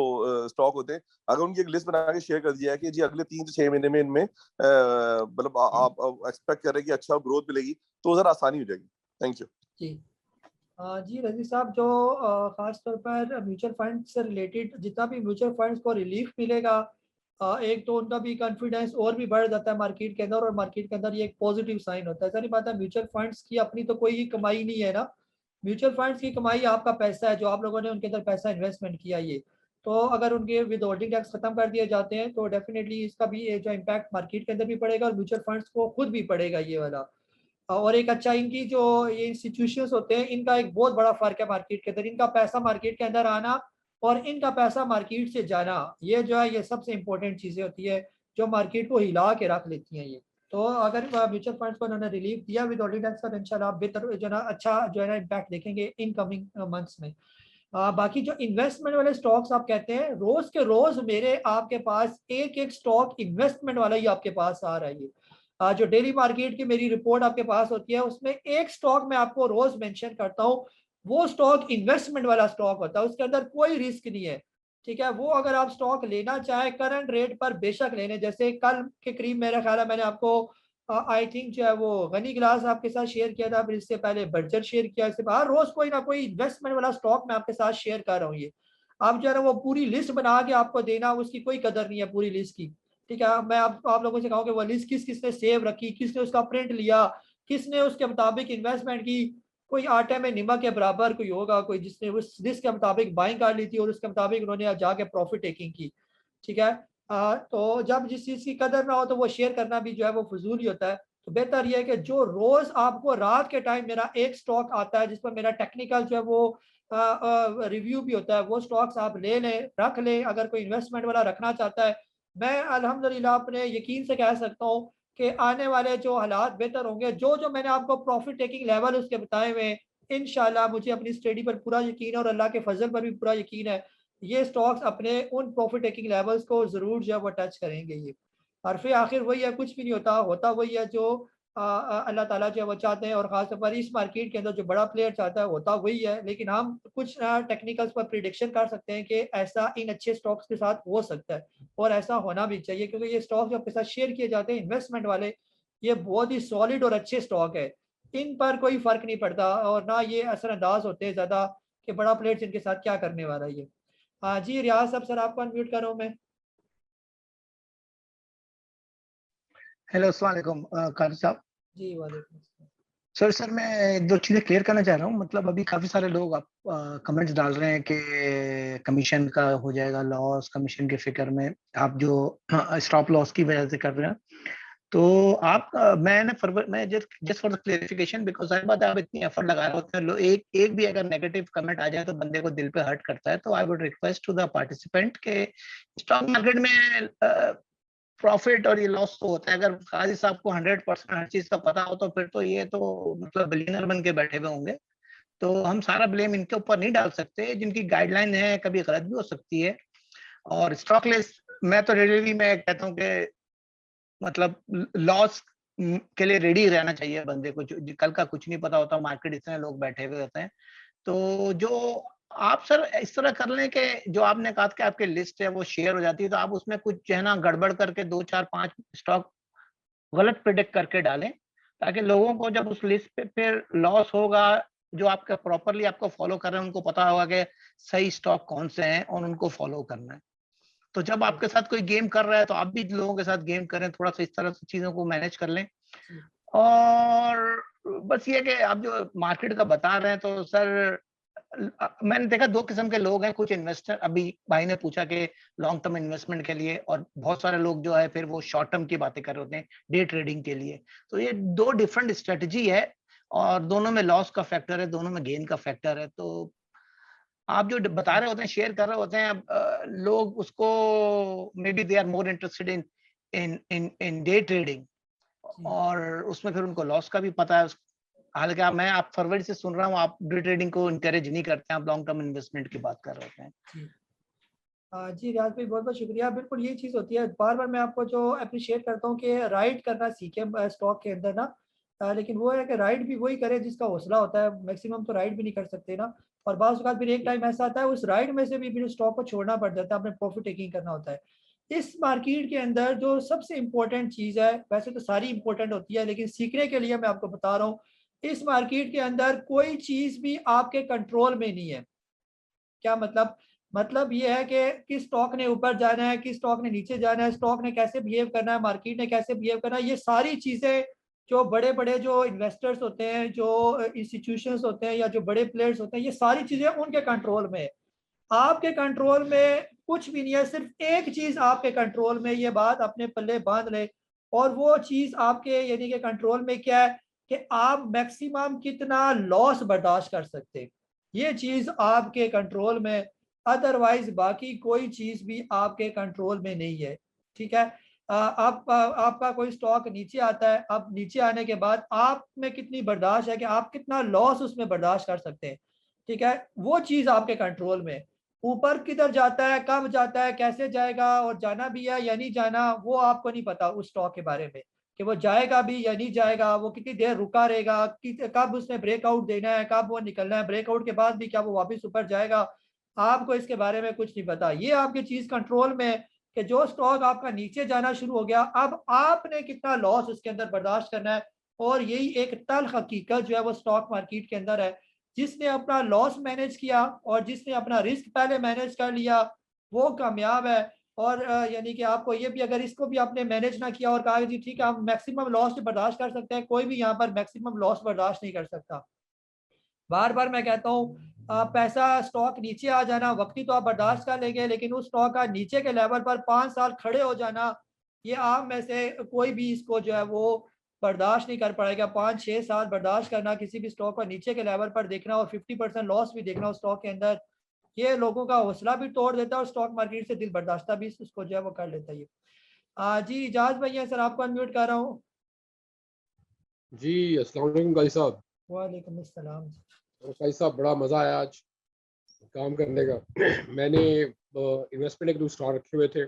स्टॉक होते हैं, अगर उनकी एक लिस्ट बना के शेयर कर दिया है कि जी अगले 3 से 6 महीने में इनमें मतलब आप एक्सपेक्ट कर रहे हैं कि अच्छा ग्रोथ मिलेगी, तो जरा आसानी हो जाएगी। थैंक यू जी। जी रजी साहब, जो खास तौर पर म्यूचुअल फंड से रिलेटेड जितना भी म्यूचुअल फंड्स को रिलीफ मिलेगा, एक तो उनका भी कॉन्फिडेंस और भी बढ़ जाता है मार्केट के अंदर, और मार्केट के अंदर ये एक पॉजिटिव साइन होता है। सारी बात है, म्यूचुअल फंड्स की अपनी तो कोई कमाई नहीं है ना, म्यूचुअल फंड्स की कमाई आपका पैसा है जो आप लोगों ने उनके अंदर पैसा इन्वेस्टमेंट किया ये। तो अगर उनके विदहोल्डिंग टैक्स खत्म कर दिए जाते हैं तो डेफिनेटली इसका भी जो इम्पैक्ट मार्केट के अंदर भी पड़ेगा और म्यूचुअल फंड्स को खुद भी पड़ेगा ये वाला। और एक अच्छा इनकी जो ये इंस्टीट्यूशंस होते हैं इनका एक बहुत बड़ा फर्क है मार्केट के अंदर, इनका पैसा मार्केट के अंदर आना और इनका पैसा मार्केट से जाना, ये जो है ये सबसे इंपॉर्टेंट चीजें होती है जो मार्केट को हिला के रख लेती हैं ये। तो अगर म्यूचुअल फंड्स को उन्होंने रिलीफ दिया विद ऑडिटेंस का, तो इंशाल्लाह बेहतर जो है ना अच्छा जो है ना इम्पैक्ट देखेंगे इन कमिंग मंथ्स में। बाकी जो इन्वेस्टमेंट वाले स्टॉक्स आप कहते हैं, रोज के रोज मेरे आपके पास एक एक स्टॉक इन्वेस्टमेंट वाला ही आपके पास आ रहा है। जो डेली मार्केट की मेरी रिपोर्ट आपके पास होती है उसमें एक स्टॉक मैं आपको रोज मेंशन करता हूँ, वो स्टॉक इन्वेस्टमेंट वाला स्टॉक होता है, उसके अंदर कोई रिस्क नहीं है। ठीक है, वो अगर आप स्टॉक लेना चाहे करंट रेट पर बेशक लेने, जैसे कल के करीब मेरा ख्याल है मैंने आपको आई थिंक जो है वो गनी ग्लास आपके साथ शेयर किया था, फिर इससे पहले बर्जर शेयर किया, इससे हर रोज कोई ना कोई इन्वेस्टमेंट वाला स्टॉक मैं आपके साथ शेयर कर रहा हूँ। ये आप जो है ना वो पूरी लिस्ट बना के आपको देना, उसकी कोई कदर नहीं है पूरी लिस्ट की। ठीक है, मैं आप लोगों से कहूँ कि वो लिस्ट किस किसने सेव रखी, किसने उसका प्रिंट लिया, किसने उसके मुताबिक इन्वेस्टमेंट की, कोई आटे में नमक के बराबर कोई होगा, कोई जिसने उस लिस्ट के मुताबिक बाइंग कर ली थी और उसके मुताबिक उन्होंने जाके प्रॉफिट टेकिंग की। ठीक है, तो जब जिस चीज़ की कदर ना हो तो वो शेयर करना भी जो है वो फजूल ही होता है। तो बेहतर यह है कि जो रोज आपको रात के टाइम मेरा एक स्टॉक आता है जिस पर मेरा टेक्निकल जो है वो रिव्यू भी होता है, वो स्टॉक्स आप ले लें, रख लें। अगर कोई इन्वेस्टमेंट वाला रखना चाहता है, मैं अल्हम्दुलिल्लाह अपने यकीन से कह सकता हूँ कि आने वाले जो हालात बेहतर होंगे। जो जो मैंने आपको प्रॉफिट टेकिंग लेवल उसके बताए हुए, इंशाल्लाह मुझे अपनी स्टडी पर पूरा यकीन है और अल्लाह के फजल पर भी पूरा यकीन है, ये स्टॉक्स अपने उन प्रॉफिट टेकिंग लेवल्स को जरूर जो है वो टच करेंगे। ये हरफ आखिर वही है, कुछ भी नहीं होता, होता वही है जो अल्लाह ताला जो है वो चाहते हैं, और खासतौर पर इस मार्केट के अंदर जो बड़ा प्लेयर चाहता है होता वही है। लेकिन हम कुछ टेक्निकल्स पर प्रिडिक्शन कर सकते हैं कि ऐसा इन अच्छे स्टॉक्स के साथ हो सकता है और ऐसा होना भी चाहिए, क्योंकि ये स्टॉक जो आपके साथ शेयर किए जाते हैं इन्वेस्टमेंट वाले, ये बहुत ही सॉलिड और अच्छे स्टॉक है, इन पर कोई फर्क नहीं पड़ता और ना ये असरअंदाज होते हैं ज्यादा कि बड़ा प्लेयर इनके साथ क्या करने वाला है ये। हाँ जी, रियाज साहब, सर आपको अनम्यूट कर रहा हूँ मैं। हेलो, अस्सलाम वालेकुम कारी साहब। जी वालेकुम अस्सलाम। सर मैं दो चीजें क्लियर करना चाह रहा हूँ। मतलब अभी काफी सारे लोग आप कमेंट्स डाल रहे हैं कि कमीशन का हो जाएगा लॉस, कमीशन के फिक्र में आप जो स्टॉप लॉस की वजह से कर रहे हैं। तो आप मैं just for the clarification, because हर बात आप इतनी एफर्ट लगा रहे होते हैं, एक भी अगर नेगेटिव कमेंट आ जाए तो बंदे को दिल पे हर्ट करता है। तो I would request to the participant के स्टॉक मार्केट में प्रॉफिट और ये लॉस तो होता है। अगर काजी साहब को 100% हर चीज का पता हो तो फिर तो ये तो मतलब बिलियनर बन के बैठे हुए होंगे। तो हम सारा ब्लेम इनके ऊपर नहीं डाल सकते, जिनकी गाइडलाइन है कभी गलत भी हो सकती है। और स्टॉक लेस मैं तो रेडी, मैं कहता हूँ कि मतलब लॉस के लिए रेडी रहना चाहिए बंदे को। कल का कुछ नहीं पता होता, मार्केट इतने लोग बैठे हुए होते हैं। तो जो आप सर इस तरह कर लें कि जो आपने कहा कि आपकी लिस्ट है वो शेयर हो जाती है, तो आप उसमें कुछ जो है ना गड़बड़ करके 2 4 5 स्टॉक गलत प्रिडिक्ट करके डालें, ताकि लोगों को जब उस लिस्ट पे फिर लॉस होगा, जो आपका प्रॉपरली आपको फॉलो कर रहे हैं उनको पता होगा कि सही स्टॉक कौन से हैं और उनको फॉलो करना है। तो जब आपके साथ कोई गेम कर रहा है तो आप भी लोगों के साथ गेम करें, थोड़ा सा इस तरह से चीजों को मैनेज कर लें। और बस ये कि आप जो मार्केट का बता रहे हैं तो सर मैंने देखा 2 किस्म के लोग हैं। कुछ इन्वेस्टर, अभी भाई ने पूछा कि लॉन्ग टर्म इन्वेस्टमेंट के लिए, और बहुत सारे लोग जो है फिर वो शॉर्ट टर्म की बातें कर रहे होते हैं डे ट्रेडिंग के लिए। तो ये 2 डिफरेंट स्ट्रेटजी है और दोनों में लॉस का फैक्टर है, दोनों में गेन का फैक्टर है। तो आप जो बता रहे होते हैं, शेयर कर रहे होते हैं, अब लोग उसको maybe they are more interested in day trading, और उसमें फिर उनको लॉस का भी पता है। हालांकि मैं आप फरवरी से सुन रहा हूँ आप डे ट्रेडिंग को इनकरेज नहीं करते, आप लॉन्ग टर्म इन्वेस्टमेंट की बात कर रहे हैं। जी रियाज भाई, बहुत बहुत शुक्रिया। बिल्कुल यही चीज़ होती है, बार बार मैं आपको जो अप्रिशिएट करता हूँ कि राइड करना सीखे स्टॉक के अंदर ना, लेकिन वो है कि राइड भी वही करे जिसका हौसला होता है। मैक्सिमम तो राइड भी नहीं कर सकते ना, और बाज़ औक़ात फिर एक टाइम ऐसा आता है उस राइड में से भी फिर स्टॉक को छोड़ना पड़ जाता है, अपने प्रॉफिट टेकिंग करना होता है। इस मार्केट के अंदर जो सबसे इम्पोर्टेंट चीज़ है, वैसे तो सारी इंपॉर्टेंट होती है लेकिन सीखने के लिए मैं आपको बता रहा हूँ, इस मार्केट के अंदर कोई चीज़ भी आपके कंट्रोल में नहीं है। क्या मतलब ये है कि किस स्टॉक ने ऊपर जाना है, किस स्टॉक ने नीचे जाना है, स्टॉक ने कैसे बिहेव करना है, मार्केट ने कैसे बिहेव करना है, ये सारी चीज़ें जो बड़े बड़े जो इन्वेस्टर्स होते हैं, जो इंस्टीट्यूशंस होते हैं या जो बड़े प्लेयर्स होते हैं, ये सारी चीज़ें उनके कंट्रोल में है। आपके कंट्रोल में कुछ भी नहीं है। सिर्फ एक चीज़ आपके कंट्रोल में, ये बात अपने पल्ले बांध ले, और वो चीज़ आपके यानी कि कंट्रोल में क्या है कि आप मैक्सिमम कितना लॉस बर्दाश्त कर सकते हैं। ये चीज आपके कंट्रोल में, अदरवाइज बाकी कोई चीज भी आपके कंट्रोल में नहीं है। ठीक है, आपका कोई स्टॉक नीचे आता है, अब नीचे आने के बाद आप में कितनी बर्दाश्त है कि आप कितना लॉस उसमें बर्दाश्त कर सकते हैं। ठीक है, वो चीज आपके कंट्रोल में। ऊपर किधर जाता है, कब जाता है, कैसे जाएगा, और जाना भी है या नहीं जाना, वो आपको नहीं पता उस स्टॉक के बारे में कि वो जाएगा भी या नहीं जाएगा, वो कितनी देर रुका रहेगा, कब उसने ब्रेकआउट देना है, कब वो निकलना है, ब्रेकआउट के बाद भी क्या वो वापस ऊपर जाएगा, आपको इसके बारे में कुछ नहीं पता। ये आपकी चीज कंट्रोल में कि जो स्टॉक आपका नीचे जाना शुरू हो गया, अब आपने कितना लॉस उसके अंदर बर्दाश्त करना है। और यही एक तल्ख हकीकत जो है वो स्टॉक मार्केट के अंदर है। जिसने अपना लॉस मैनेज किया और जिसने अपना रिस्क पहले मैनेज कर लिया, वो कामयाब है। और यानी कि आपको ये भी, अगर इसको भी आपने मैनेज ना किया और कहा जी ठीक है हम मैक्सिमम लॉस बर्दाश्त कर सकते हैं, कोई भी यहाँ पर मैक्सिमम लॉस बर्दाश्त नहीं कर सकता। बार बार मैं कहता हूँ, पैसा स्टॉक नीचे आ जाना वक्ती तो आप बर्दाश्त कर लेंगे, लेकिन उस स्टॉक का नीचे के लेवल पर 5 साल खड़े हो जाना, ये आप में से कोई भी इसको जो है वो बर्दाश्त नहीं कर पाएगा। 5-6 साल बर्दाश्त करना किसी भी स्टॉक को नीचे के लेवल पर देखना और 50% लॉस भी देखना उस स्टॉक के अंदर, ये लोगों का हौसला भी तोड़ देता है और स्टॉक मार्केट से दिल बर्दाश्ता भी उसको जो है वो कर लेता है। जी इजाज भाई है सर, आपको अनम्यूट कर रहा हूँ। जी अस्सलाम वालेकुम गाजी साहब। वालेकुम अस्सलाम। गाजी साहब बड़ा मज़ा आया आज काम करने का। मैंने इन्वेस्टमेंट के 2 स्टॉक रखे हुए थे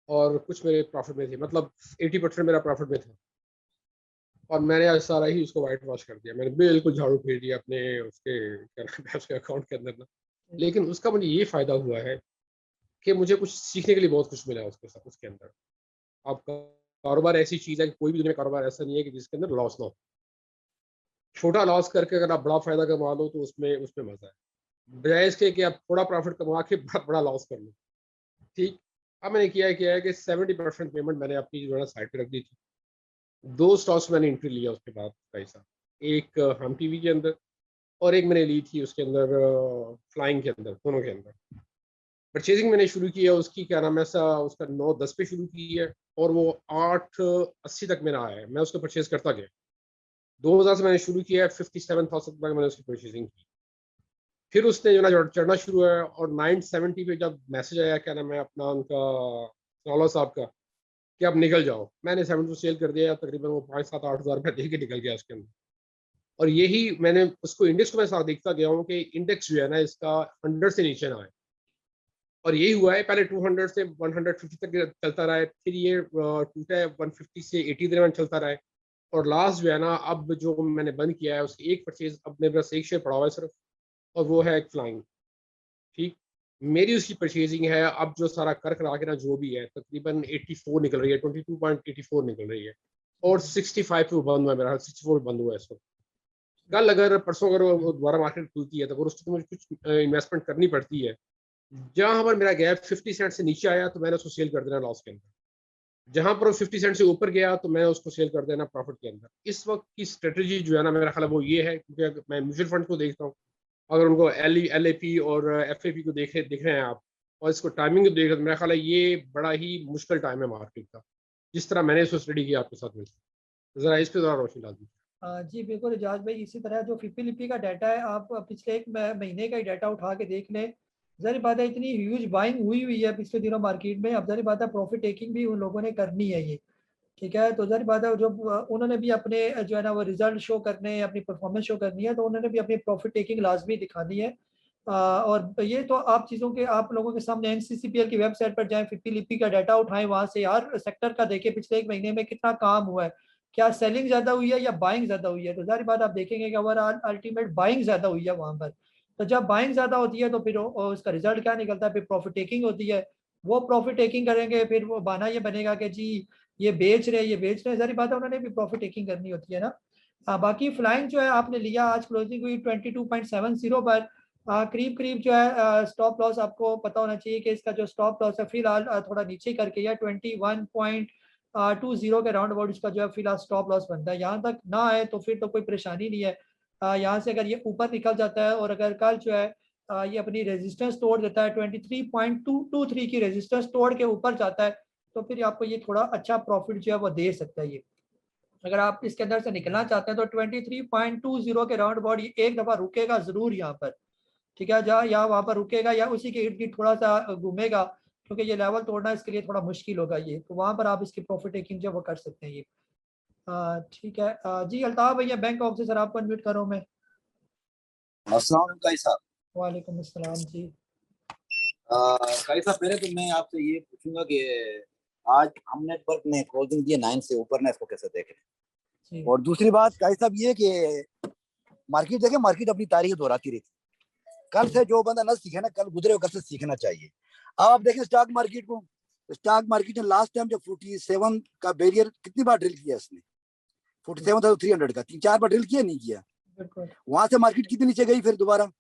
और कुछ मेरे प्रॉफिट में थे, मतलब 80% मेरा प्रॉफिट में था, और मैंने आज सारा ही उसको वाइट वॉश कर दिया। मैंने बिल्कुल झाड़ू फेर दिया अपने उसके क्या नाम है उसके अकाउंट के अंदर ना। लेकिन उसका मुझे ये फ़ायदा हुआ है कि मुझे कुछ सीखने के लिए बहुत कुछ मिला उसके साथ। उसके अंदर आपका कारोबार ऐसी चीज़ है कि कोई भी दुनिया में कारोबार ऐसा नहीं है कि जिसके अंदर लॉस ना हो। छोटा लॉस करके अगर आप बड़ा फ़ायदा कमा लो तो उसमें उसमें मज़ा है, बजाय इसके कि आप थोड़ा प्रॉफिट कमा के बड़ा लॉस कर लो। ठीक, अब मैंने किया है कि 70% पेमेंट मैंने अपनी जो है साइड पे रख दी थी। 2 स्टॉक्स मैंने एंट्री लिया उसके बाद पैसा, एक हम टीवी के अंदर और एक मैंने ली थी उसके अंदर फ्लाइंग के अंदर, दोनों के अंदर। परचेजिंग मैंने शुरू किया उसकी क्या नाम है उसका 9-10 पे शुरू की है और वो 8-80 तक मेरा आया है। मैं उसको परचेज करता गया। 2000 से मैंने शुरू किया है, 57,000 तक मैंने उसकी परचेजिंग की। फिर उसने जो ना चढ़ना शुरू हुआ और 970 पे जब मैसेज आया क्या नाम है अपना उनका नौला साहब का कि आप निकल जाओ, मैंने 70 सेल कर दिया। तकरीबन वो 5-7-8 हज़ार रुपये दे के निकल गया उसके अंदर। और यही मैंने उसको इंडेक्स को मैं साथ देखता गया हूँ कि इंडेक्स जो है ना इसका 100 से नीचे ना आए, और यही हुआ है। पहले 200 से 150 तक चलता रहा है, फिर ये टूटा है 150 से 80 दरमियान चलता रहा है, और लास्ट जो है ना अब जो मैंने बंद किया है उसकी एक परचेज, अब मेरे पास एक शेयर पड़ा हुआ है सिर्फ, और वो है एक फ्लाइंग। ठीक, मेरी उसकी परचेजिंग है अब जो सारा कर करा के ना जो भी है तकरीबन 84 निकल रही है, 22.84 निकल रही है, और 65 पे बंद हुआ है मेरा, 64 बंद हुआ है इस वक्त। कल अगर परसों अगर वो दोबारा मार्केट खुलती है तो अगर उसको मुझे कुछ इन्वेस्टमेंट करनी पड़ती है, जहां पर मेरा गैप 50 सेंट से नीचे आया तो मैंने उसको सेल कर देना लॉस के अंदर, जहां पर 50 सेंट से ऊपर गया तो मैं उसको सेल कर देना प्रॉफिट के अंदर। इस वक्त की स्ट्रेटजी जो है ना मेरा ख्याल वो ये है, क्योंकि मैं म्यूचुअल फंड को देखता हूँ, अगर उनको LAP और FAP को देख रहे हैं आप और इसको टाइमिंग को देख रहे हैं, मेरा ख्याल है ये बड़ा ही मुश्किल टाइम है मार्केट का, जिस तरह मैंने इसको स्टडी किया आपके साथ में। जरा इस पे जरा रोशनी डाल दीजिए। जी बिल्कुल इजाज भाई, इसी तरह जो फिप्पी का डाटा है आप पिछले 1 महीने का ही डाटा उठा के देख लें। ज़ाहिर बात है इतनी ह्यूज बाइंग हुई है पिछले दिनों मार्केट में, अब ज़ाहिर बात है प्रॉफिट टेकिंग भी उन लोगों ने करनी है ये। ठीक है, तो ज़ाहिर बात है जो उन्होंने भी अपने जो है ना वो रिजल्ट शो करने हैं, अपनी परफॉर्मेंस शो करनी है, तो उन्होंने भी अपनी प्रॉफिट टेकिंग लाजमी दिखानी है। और ये तो आप चीज़ों के आप लोगों के सामने NCCPL की वेबसाइट पर जाएं, फिप्पी का डाटा उठाएं, वहाँ से हर सेक्टर का देखें पिछले 1 महीने में कितना काम हुआ है, क्या सेलिंग ज़्यादा हुई है या बाइंग ज़्यादा हुई है। तो ज़ाहिर बात आप देखेंगे कि ओवरऑल अल्टीमेट बाइंग ज़्यादा हुई है वहाँ पर। तो जब बाइंग ज़्यादा होती है तो फिर उसका रिजल्ट क्या निकलता है, फिर प्रॉफिट टेकिंग होती है। वो प्रॉफिट टेकिंग करेंगे, फिर वो बहाना ये बनेगा कि जी ये बेच रहे ज़ाहिर बात है उन्होंने भी प्रॉफिट टेकिंग करनी होती है ना। बाकी फ्लाइंग जो है आपने लिया, आज क्लोजिंग हुई 22.70 पर। करीब करीब जो है स्टॉप लॉस आपको पता होना चाहिए कि इसका जो स्टॉप लॉस है फिलहाल थोड़ा नीचे करके या 21.20 के राउंड अबाउट इसका जो है फिलहाल स्टॉप लॉस बनता है। यहाँ तक ना आए तो फिर तो कोई परेशानी नहीं है। यहाँ से अगर ये ऊपर निकल जाता है और अगर कल जो है ये अपनी रेजिस्टेंस तोड़ देता है, 23.223 की रेजिस्टेंस तोड़ के ऊपर जाता है, तो फिर आपको ये थोड़ा अच्छा प्रॉफिट जो है वो दे सकता है ये। अगर आप इसके अंदर से निकलना चाहते हैं तो 23.20 के राउंड अबाउट एक दफा रुकेगा जरूर यहाँ पर, ठीक है, जहाँ या वहाँ पर रुकेगा या उसी के इर्द गिर्द थोड़ा सा घूमेगा, क्योंकि ये लेवल तोड़ना इसके लिए थोड़ा मुश्किल होगा ये, तो वहाँ पर आप इसकी प्रॉफिट टेकिंग जो वो कर सकते हैं ये। ठीक है जी अल्ताफ भैया बैंक ऑफिसर आपको अनम्यूट करो मैं। अस्सलाम वालेकुम काई साहब। वालेकुम अस्सलाम जी। काई साहब पहले तो मैं आपसे ये पूछूंगा कि आज हम नेटवर्क ने क्लोजिंग दिए 9 से ऊपर ने, इसको कैसे देख रहे हैं? और दूसरी बात काई साहब ये कि मार्केट देखे, मार्केट अपनी तारीख दोहराती रहती, कल से जो बंदा न सीखे ना, कल गुजरे कल से सीखना चाहिए। अब आप देखें स्टॉक मार्केट को, स्टॉक मार्केट ने लास्ट टाइम जब 47 का बैरियर कितनी बार ड्रिल किया इसने, 47,300 का 3-4 बार ड्रिल किया, नहीं किया, वहां से मार्केट कितनी नीचे गई फिर दोबारा।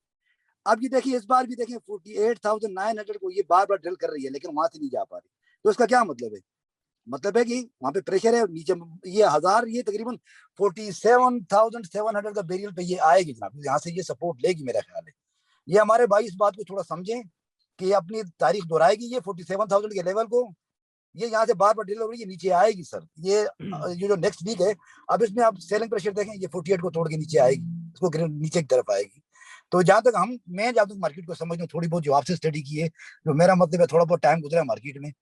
अब ये देखिए इस बार भी देखें 48,900 को ये बार बार ड्रिल कर रही है, लेकिन वहां से नहीं जा पा रही, तो इसका क्या मतलब है? मतलब है कि वहां पे प्रेशर है नीचे, ये 1000 ये तकरीबन 47,700 का बैरियर पे ये आएगी जनाब, यहाँ से ये सपोर्ट लेगी मेरा ख्याल है। ये हमारे भाई इस बात को थोड़ा समझें कि अपनी तारीख दोहराएगी ये 47,000 के लेवल को, ये यहाँ से बार बार ड्रिल हो रही है, नीचे आएगी सर। ये जो नेक्स्ट वीक है, अब इसमें आप सेलिंग प्रेशर देखें, ये 48 को तोड़ के नीचे आएगी, इसको नीचे की तरफ आएगी। तो जहां तक मैं जहां तक मार्केट को समझ लूँ, थोड़ी बहुत जो आपसे स्टडी की है, जो मेरा मतलब है थोड़ा बहुत टाइम गुजरा मार्केट में,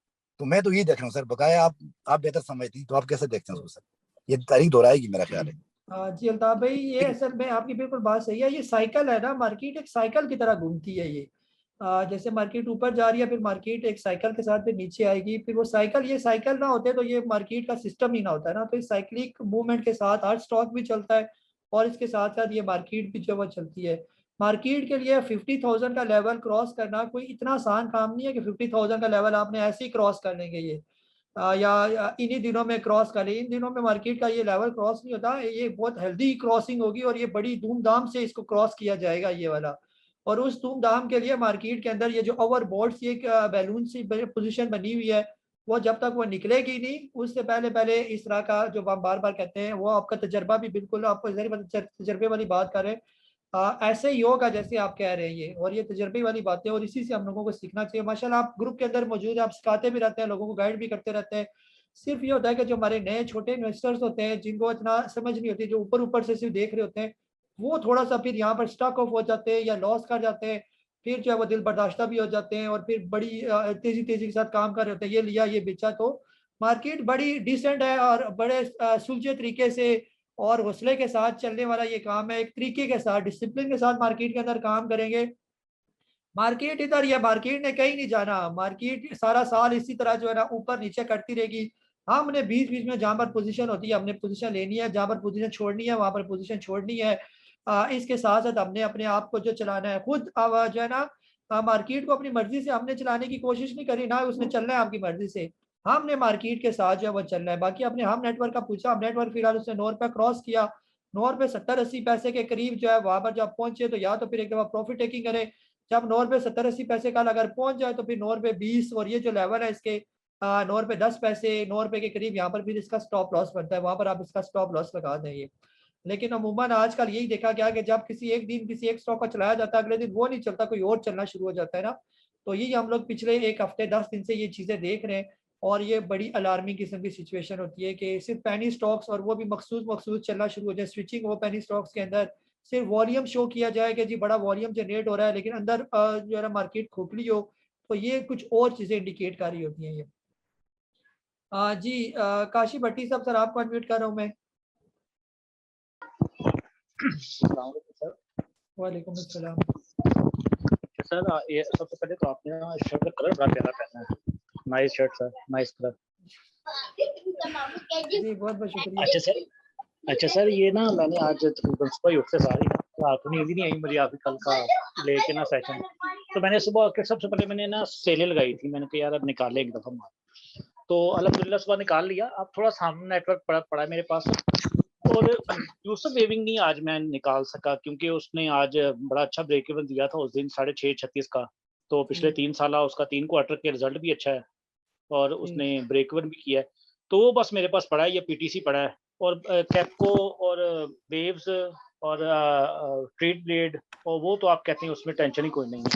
तो मैं तो यही देख रहा हूँ सर। बकाया आप बेहतर समझती हैं, तो आप कैसे देखते हैं सर? ये तारीख दोहराएगी मेरा ख्याल है। जी अल्ताफ भाई, ये असल में आपकी बिल्कुल बात सही है, ये साइकिल है ना, मार्केट एक साइकिल की तरह घूमती है ये। जैसे मार्केट ऊपर जा रही है, फिर मार्केट एक साइकिल के साथ फिर नीचे आएगी, फिर वो साइकिल, ये साइकिल ना होते तो ये मार्केट का सिस्टम ही ना होता है ना। तो इस साइक्लिक मूवमेंट के साथ हर स्टॉक भी चलता है और इसके साथ साथ ये मार्केट भी जो वो चलती है। मार्केट के लिए 50,000 का लेवल क्रॉस करना कोई इतना आसान काम नहीं है कि 50,000 का लेवल आपने ऐसे ही क्रॉस कर लेंगे ये, या इन्हीं दिनों में क्रॉस करें। इन दिनों में मार्केट का ये लेवल क्रॉस नहीं होता, ये बहुत हेल्दी क्रॉसिंग होगी और ये बड़ी धूमधाम से इसको क्रॉस किया जाएगा ये वाला। और उस धूमधाम के लिए मार्केट के अंदर ये जो ओवरबोर्ड सी एक बैलून सी पोजीशन बनी हुई है, वो जब तक वो निकलेगी नहीं, उससे पहले पहले इस तरह का जो हम बार बार कहते हैं, वो आपका तजर्बा भी बिल्कुल आपको तजर्बे वाली बात करें, ऐसे ही होगा जैसे आप कह रहे हैं ये, और ये तजर्बे वाली बातें, और इसी से हम लोगों को सीखना चाहिए। माशाल्लाह आप ग्रुप के अंदर मौजूद है, आप सिखाते भी रहते हैं, लोगों को गाइड भी करते रहते हैं। सिर्फ ये होता है कि जो हमारे नए छोटे इन्वेस्टर्स होते हैं, जिनको इतना समझ नहीं होती, जो ऊपर ऊपर से सिर्फ देख रहे होते हैं, वो थोड़ा सा फिर यहाँ पर स्टॉक ऑफ हो जाते हैं या लॉस कर जाते हैं, फिर जो है वो दिल बर्दाश्ता भी हो जाते हैं और फिर बड़ी तेजी तेजी के साथ काम कर रहे होते हैं, ये लिया ये बेचा। तो मार्केट बड़ी डिसेंट है और बड़े सुलझे तरीके से और हौसले के साथ चलने वाला ये काम है। एक तरीके के साथ, डिसिप्लिन के साथ मार्केट के अंदर काम करेंगे, मार्केट इधर या मार्केट ने कहीं नहीं जाना, मार्केट सारा साल इसी तरह जो है ना ऊपर नीचे करती रहेगी। हमने बीच बीच में जहाँ पर पोजीशन होती है हमने पोजीशन लेनी है, जहाँ पर पोजीशन छोड़नी है वहां पर पोजीशन छोड़नी है। इसके साथ साथ हमने अपने आप को जो चलाना है खुद, जो है ना, मार्केट को अपनी मर्जी से हमने चलाने की कोशिश नहीं करी ना, उसने चलना है आपकी मर्जी से, हमने मार्केट के साथ जो है वो चलना है। बाकी अपने हम नेटवर्क का पूछा, हम नेटवर्क फिलहाल उसने 9 रुपये क्रॉस किया, 9 रुपये 70-80 पैसे के करीब जो है वहां पर जब पहुंचे, तो या तो फिर एक दफा प्रॉफिट टेकिंग करें, जब 9 रुपये 70-80 पैसे का अगर पहुंच जाए तो फिर 9 रुपये 20, और ये जो लेवल है इसके 9 रुपये 10 पैसे, 9 रुपये के करीब यहाँ पर फिर इसका स्टॉप लॉस बनता है, वहां पर आप इसका स्टॉप लॉस लगा दें ये। लेकिन अमूमन आजकल यही देखा गया कि जब किसी एक दिन किसी एक स्टॉक का चलाया जाता है, अगले दिन वो नहीं चलता, कोई और चलना शुरू हो जाता है ना। तो यही हम लोग पिछले एक हफ्ते 10 दिन से ये चीजें देख रहे हैं, और ये बड़ी अलार्मिंग किस्म की सिचुएशन होती है कि सिर्फ पेनी स्टॉक्स, और वो भी मखसूस चलना शुरू हो जाए, स्विचिंग हो पेनी स्टॉक्स के अंदर, सिर्फ वॉल्यूम शो किया जाए कि जी बड़ा वॉल्यूम जनरेट हो रहा है, लेकिन अंदर जो है ना मार्केट खोखली हो, तो ये कुछ और चीजें इंडिकेट कर रही होती हैं ये। जी काशी भट्टी साहब, सर आपको अनम्यूट कर रहा हूँ मैं। वालेकुम अस्सलाम। सर ये सबसे पहले तो आपने शर्ट का कलर बड़ा प्यारा पहना है, nice shirt sir, nice colour. जी बहुत बहुत शुक्रिया। अच्छा सर ये ना मैंने आज तकरीबन सुबह ही उठते सारी रात को नींद नहीं आई मुझे, आपकी कल का लेके ना सेशन, तो मैंने सुबह के सबसे पहले मैंने ना सेल लगाई थी, मैंने कहा यार अब निकाले एक दफा मार, तो अल्हम्दुलिल्लाह सुबह निकाल लिया। अब थोड़ा सामने नेटवर्क पड़ा मेरे पास, और यूसुफ वेविंग नहीं आज मैं निकाल सका क्योंकि उसने आज बड़ा अच्छा ब्रेक इवन दिया था उस दिन 6.536 का, तो पिछले 3 साल उसका 3 क्वार्टर के रिजल्ट भी अच्छा है और उसने ब्रेक इवन भी किया है, तो वो बस मेरे पास पड़ा है, ये पीटीसी पड़ा है, और कैपको और वेव्स और ट्रेड ब्लेड, और वो तो आप कहते हैं उसमें टेंशन ही कोई नहीं है।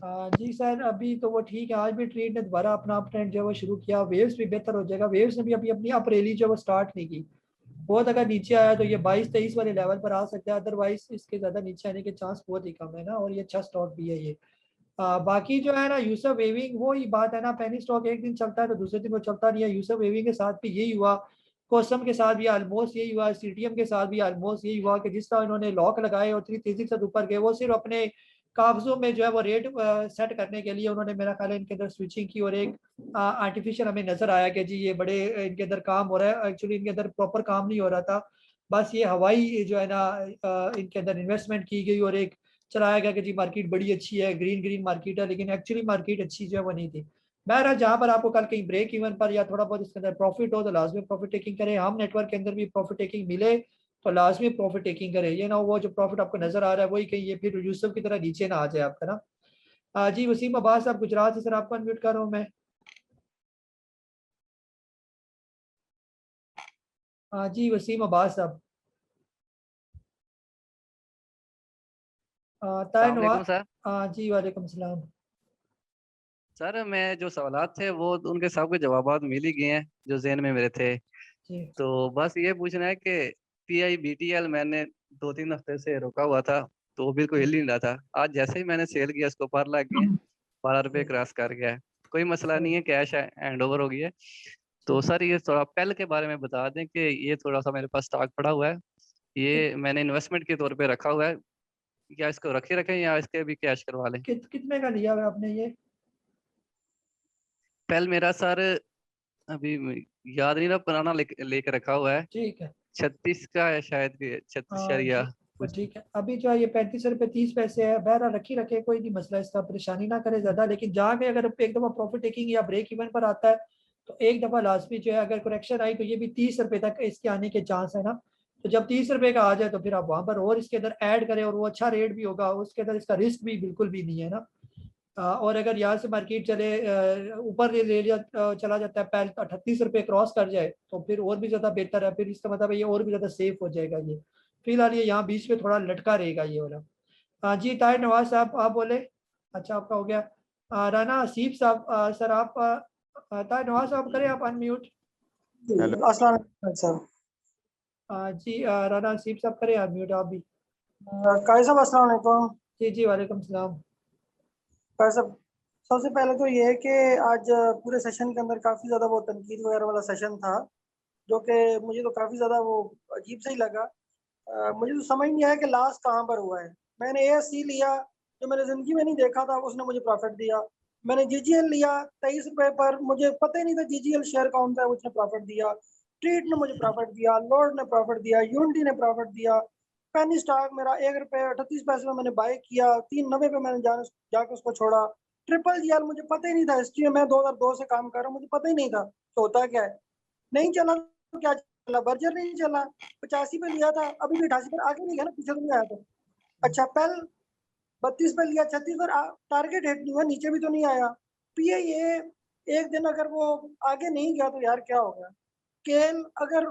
जी सर, अभी तो वो ठीक है, आज भी ट्रेड ने दोबारा अपना अप ट्रेंड जो है वो शुरू किया, वेव्स भी बेहतर हो जाएगा। वेव्स ने भी अभी अपनी अप रैली जो है वो स्टार्ट नहीं की, बहुत अगर नीचे आया तो ये 22-23 वाले लेवल पर आ सकता है, अदरवाइज इसके ज़्यादा नीचे आने के चांस बहुत ही कम है ना, और ये अच्छा स्टॉक भी है ये। बाकी जो है ना यूसुफ वेविंग, वो ही बात है ना, पेनी स्टॉक एक दिन चलता है तो दूसरे दिन वो चलता नहीं है। यूसुफ वेविंग के साथ भी यही हुआ, कोसम के साथ भी ऑलमोस्ट यही हुआ, सीटीएम के साथ भी ऑलमोस्ट यही हुआ कि जिस तरह इन्होंने लॉक लगाए और इतनी तेजी से ऊपर गए, वो सिर्फ अपने कागजों में जो है वो रेट सेट करने के लिए उन्होंने मेरा ख्याल है इनके अंदर स्विचिंग की, और एक आर्टिफिशियल हमें नजर आया कि जी ये बड़े इनके अंदर काम हो रहा है, एक्चुअली इनके अंदर प्रॉपर काम नहीं हो रहा था, बस ये हवाई जो है ना इनके अंदर इन्वेस्टमेंट की गई और एक चलाया गया कि जी मार्केट बड़ी अच्छी है, ग्रीन ग्रीन मार्केट है, लेकिन एक्चुअली मार्केट अच्छी जो है वो नहीं थी। बहरहाल जहाँ पर आपको कल कहीं ब्रेक इवन पर या थोड़ा बहुत इसके अंदर प्रॉफिट हो तो लाजमी प्रॉफिट टेकिंग करें, हम नेटवर्क के अंदर भी प्रॉफिट टेकिंग मिले तो लाजमी प्रॉफिट टेकिंग करें, ये ना वो जो प्रॉफिट आपको नजर आ रहा है वही कहीं ये फिर यूसुफ की तरह नीचे ना आ जाए आपका ना। जी वसीम अब्बास साहब गुजरात से, सर आपको अनम्यूट कर रहा हूँ मैं। जी वसीम अब्बास साहब। ताहिर अस्सलाम नवाज। वालेकुम सर। जी वालेकुम सलाम। सर मैं जो सवालात थे वो उनके सबके जवाबात मिल ही गए हैं जो ज़हन में मेरे थे। जी तो बस ये पूछना है कि पीआई बीटीएल मैंने 2-3 हफ्ते से रोका हुआ था, तो वो बिल्कुल हिल नहीं रहा था। आज जैसे ही मैंने सेल किया इसको पर लग गया, 12 रुपये क्रॉस कर गया है। कोई मसला नहीं है, कैश है, हैंड ओवर हो गया है। तो सर ये थोड़ा पेल के बारे में बता दें कि ये थोड़ा सा मेरे पास स्टॉक पड़ा हुआ है, ये मैंने इन्वेस्टमेंट के तौर पे रखा हुआ है, क्या इसको रखे रखें या इसके भी कैश करवा लें? कितने का लिया हुआ आपने ये? पेल मेरा सर अभी याद नहीं रहा, पुराना लेके रखा हुआ है, ठीक है 36 का है शायद, 36 जी या कुछ। ठीक है। अभी जो है ये 35 रुपये 30 पैसे है, बहरहाल रखी रखे, कोई नहीं मसला, इसका परेशानी ना करे ज्यादा, लेकिन जाके अगर एक दफा प्रॉफिट टेकिंग या ब्रेक इवन पर आता है तो एक दफा लाजमी जो है, अगर करेक्शन आई तो ये भी 30 रुपये तक इसके आने के चांस है ना, तो जब 30 रुपये का आ जाए तो फिर आप वहां पर और इसके अंदर ऐड करें, और वो अच्छा रेट भी होगा, उसके अंदर इसका रिस्क भी बिल्कुल भी नहीं है ना। और अगर यहाँ से मार्केट चले ऊपर ले लिया चला जाता है, पहले 38 रुपये क्रॉस कर जाए तो फिर और भी ज़्यादा बेहतर है, फिर इसका मतलब है ये और भी ज़्यादा सेफ हो जाएगा ये। फिलहाल ये यहाँ बीच में थोड़ा लटका रहेगा ये वाला। जी ताहिर नवाज साहब आप बोले। अच्छा आपका हो गया। राना हसीब साहब, सर आप ताहिर नवाज साहब करें आप अनम्यूट। हेलो अस्सलाम वालेकुम सर। जी राना हसीब साहब करें अनम्यूट आप भी। काजी साहब अस्सलाम वालेकुम। जी जी वालेकुम सलाम। काजी साहब सबसे पहले तो ये है कि आज पूरे सेशन के अंदर काफ़ी ज़्यादा वो तनकीद वगैरह वाला सेशन था, जो कि मुझे तो काफ़ी ज़्यादा वो अजीब सा ही लगा। मुझे तो समझ नहीं आया कि लास्ट कहाँ पर हुआ है। मैंने ASC लिया जो मैंने ज़िंदगी में नहीं देखा था, उसने मुझे प्रॉफिट दिया। मैंने GGL लिया 23 रुपये पर, मुझे पता ही नहीं था GGL शेयर कौन सा है, उसने प्रॉफिट दिया। ट्रीट ने मुझे प्रॉफिट दिया, लॉर्ड ने प्रॉफिट दिया, यूनिटी ने प्रॉफिट दिया। पेनी स्टॉक मेरा 1 रुपये 38 पैसे में मैंने बाय किया, 3.90 पे मैंने जाकर उसको छोड़ा। ट्रिपल GL मुझे पता ही नहीं था, हिस्ट्री में मैं 2002 से काम कर रहा हूँ, मुझे पता ही नहीं था तो होता क्या है। नहीं चला तो क्या चला, बर्जर नहीं चला, 85 पे लिया था, अभी भी 88 पर आगे नहीं गया ना, पीछे तो नहीं आया था। अच्छा पेल 32 पे लिया, 36 पर टारगेट हिट नहीं हुआ, नीचे भी तो नहीं आया। PIA एक दिन अगर वो आगे नहीं गया तो यार क्या होगा। केल अगर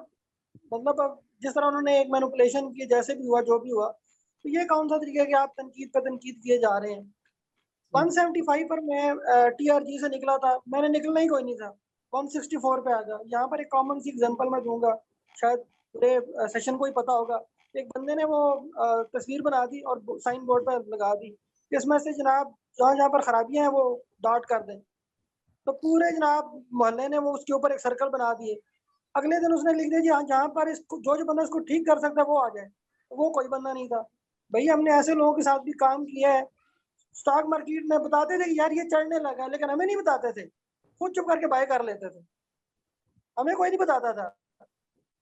मतलब अब जिस तरह उन्होंने एक मैनिपुलेशन की, जैसे भी हुआ जो भी हुआ, तो ये कौन सा तरीका है कि आप तनकीद पर तनकीद किए जा रहे हैं। 175 पर मैं TRG से निकला था, मैंने निकलना ही कोई नहीं था, 164 पे आ गया। यहाँ पर एक कॉमन सी एग्जांपल मैं दूंगा, शायद पूरे सेशन को ही पता होगा। एक बंदे ने वो तस्वीर बना दी और साइन बोर्ड पर लगा दी, इसमें से जनाब जहाँ जहाँ पर खराबियाँ हैं वो डॉट कर दें, तो पूरे जनाब मोहल्ले ने वो उसके ऊपर एक सर्कल बना दिए। अगले दिन उसने लिख दिया जी हाँ, जहाँ पर इसको जो बंदा इसको ठीक कर सकता है वो आ जाए, तो वो कोई बंदा नहीं था। भैया हमने ऐसे लोगों के साथ भी काम किया है, स्टॉक मार्केट में बताते थे कि यार ये चढ़ने लगा, लेकिन हमें नहीं बताते थे, खुद चुप करके बाय कर लेते थे, हमें कोई नहीं बताता था।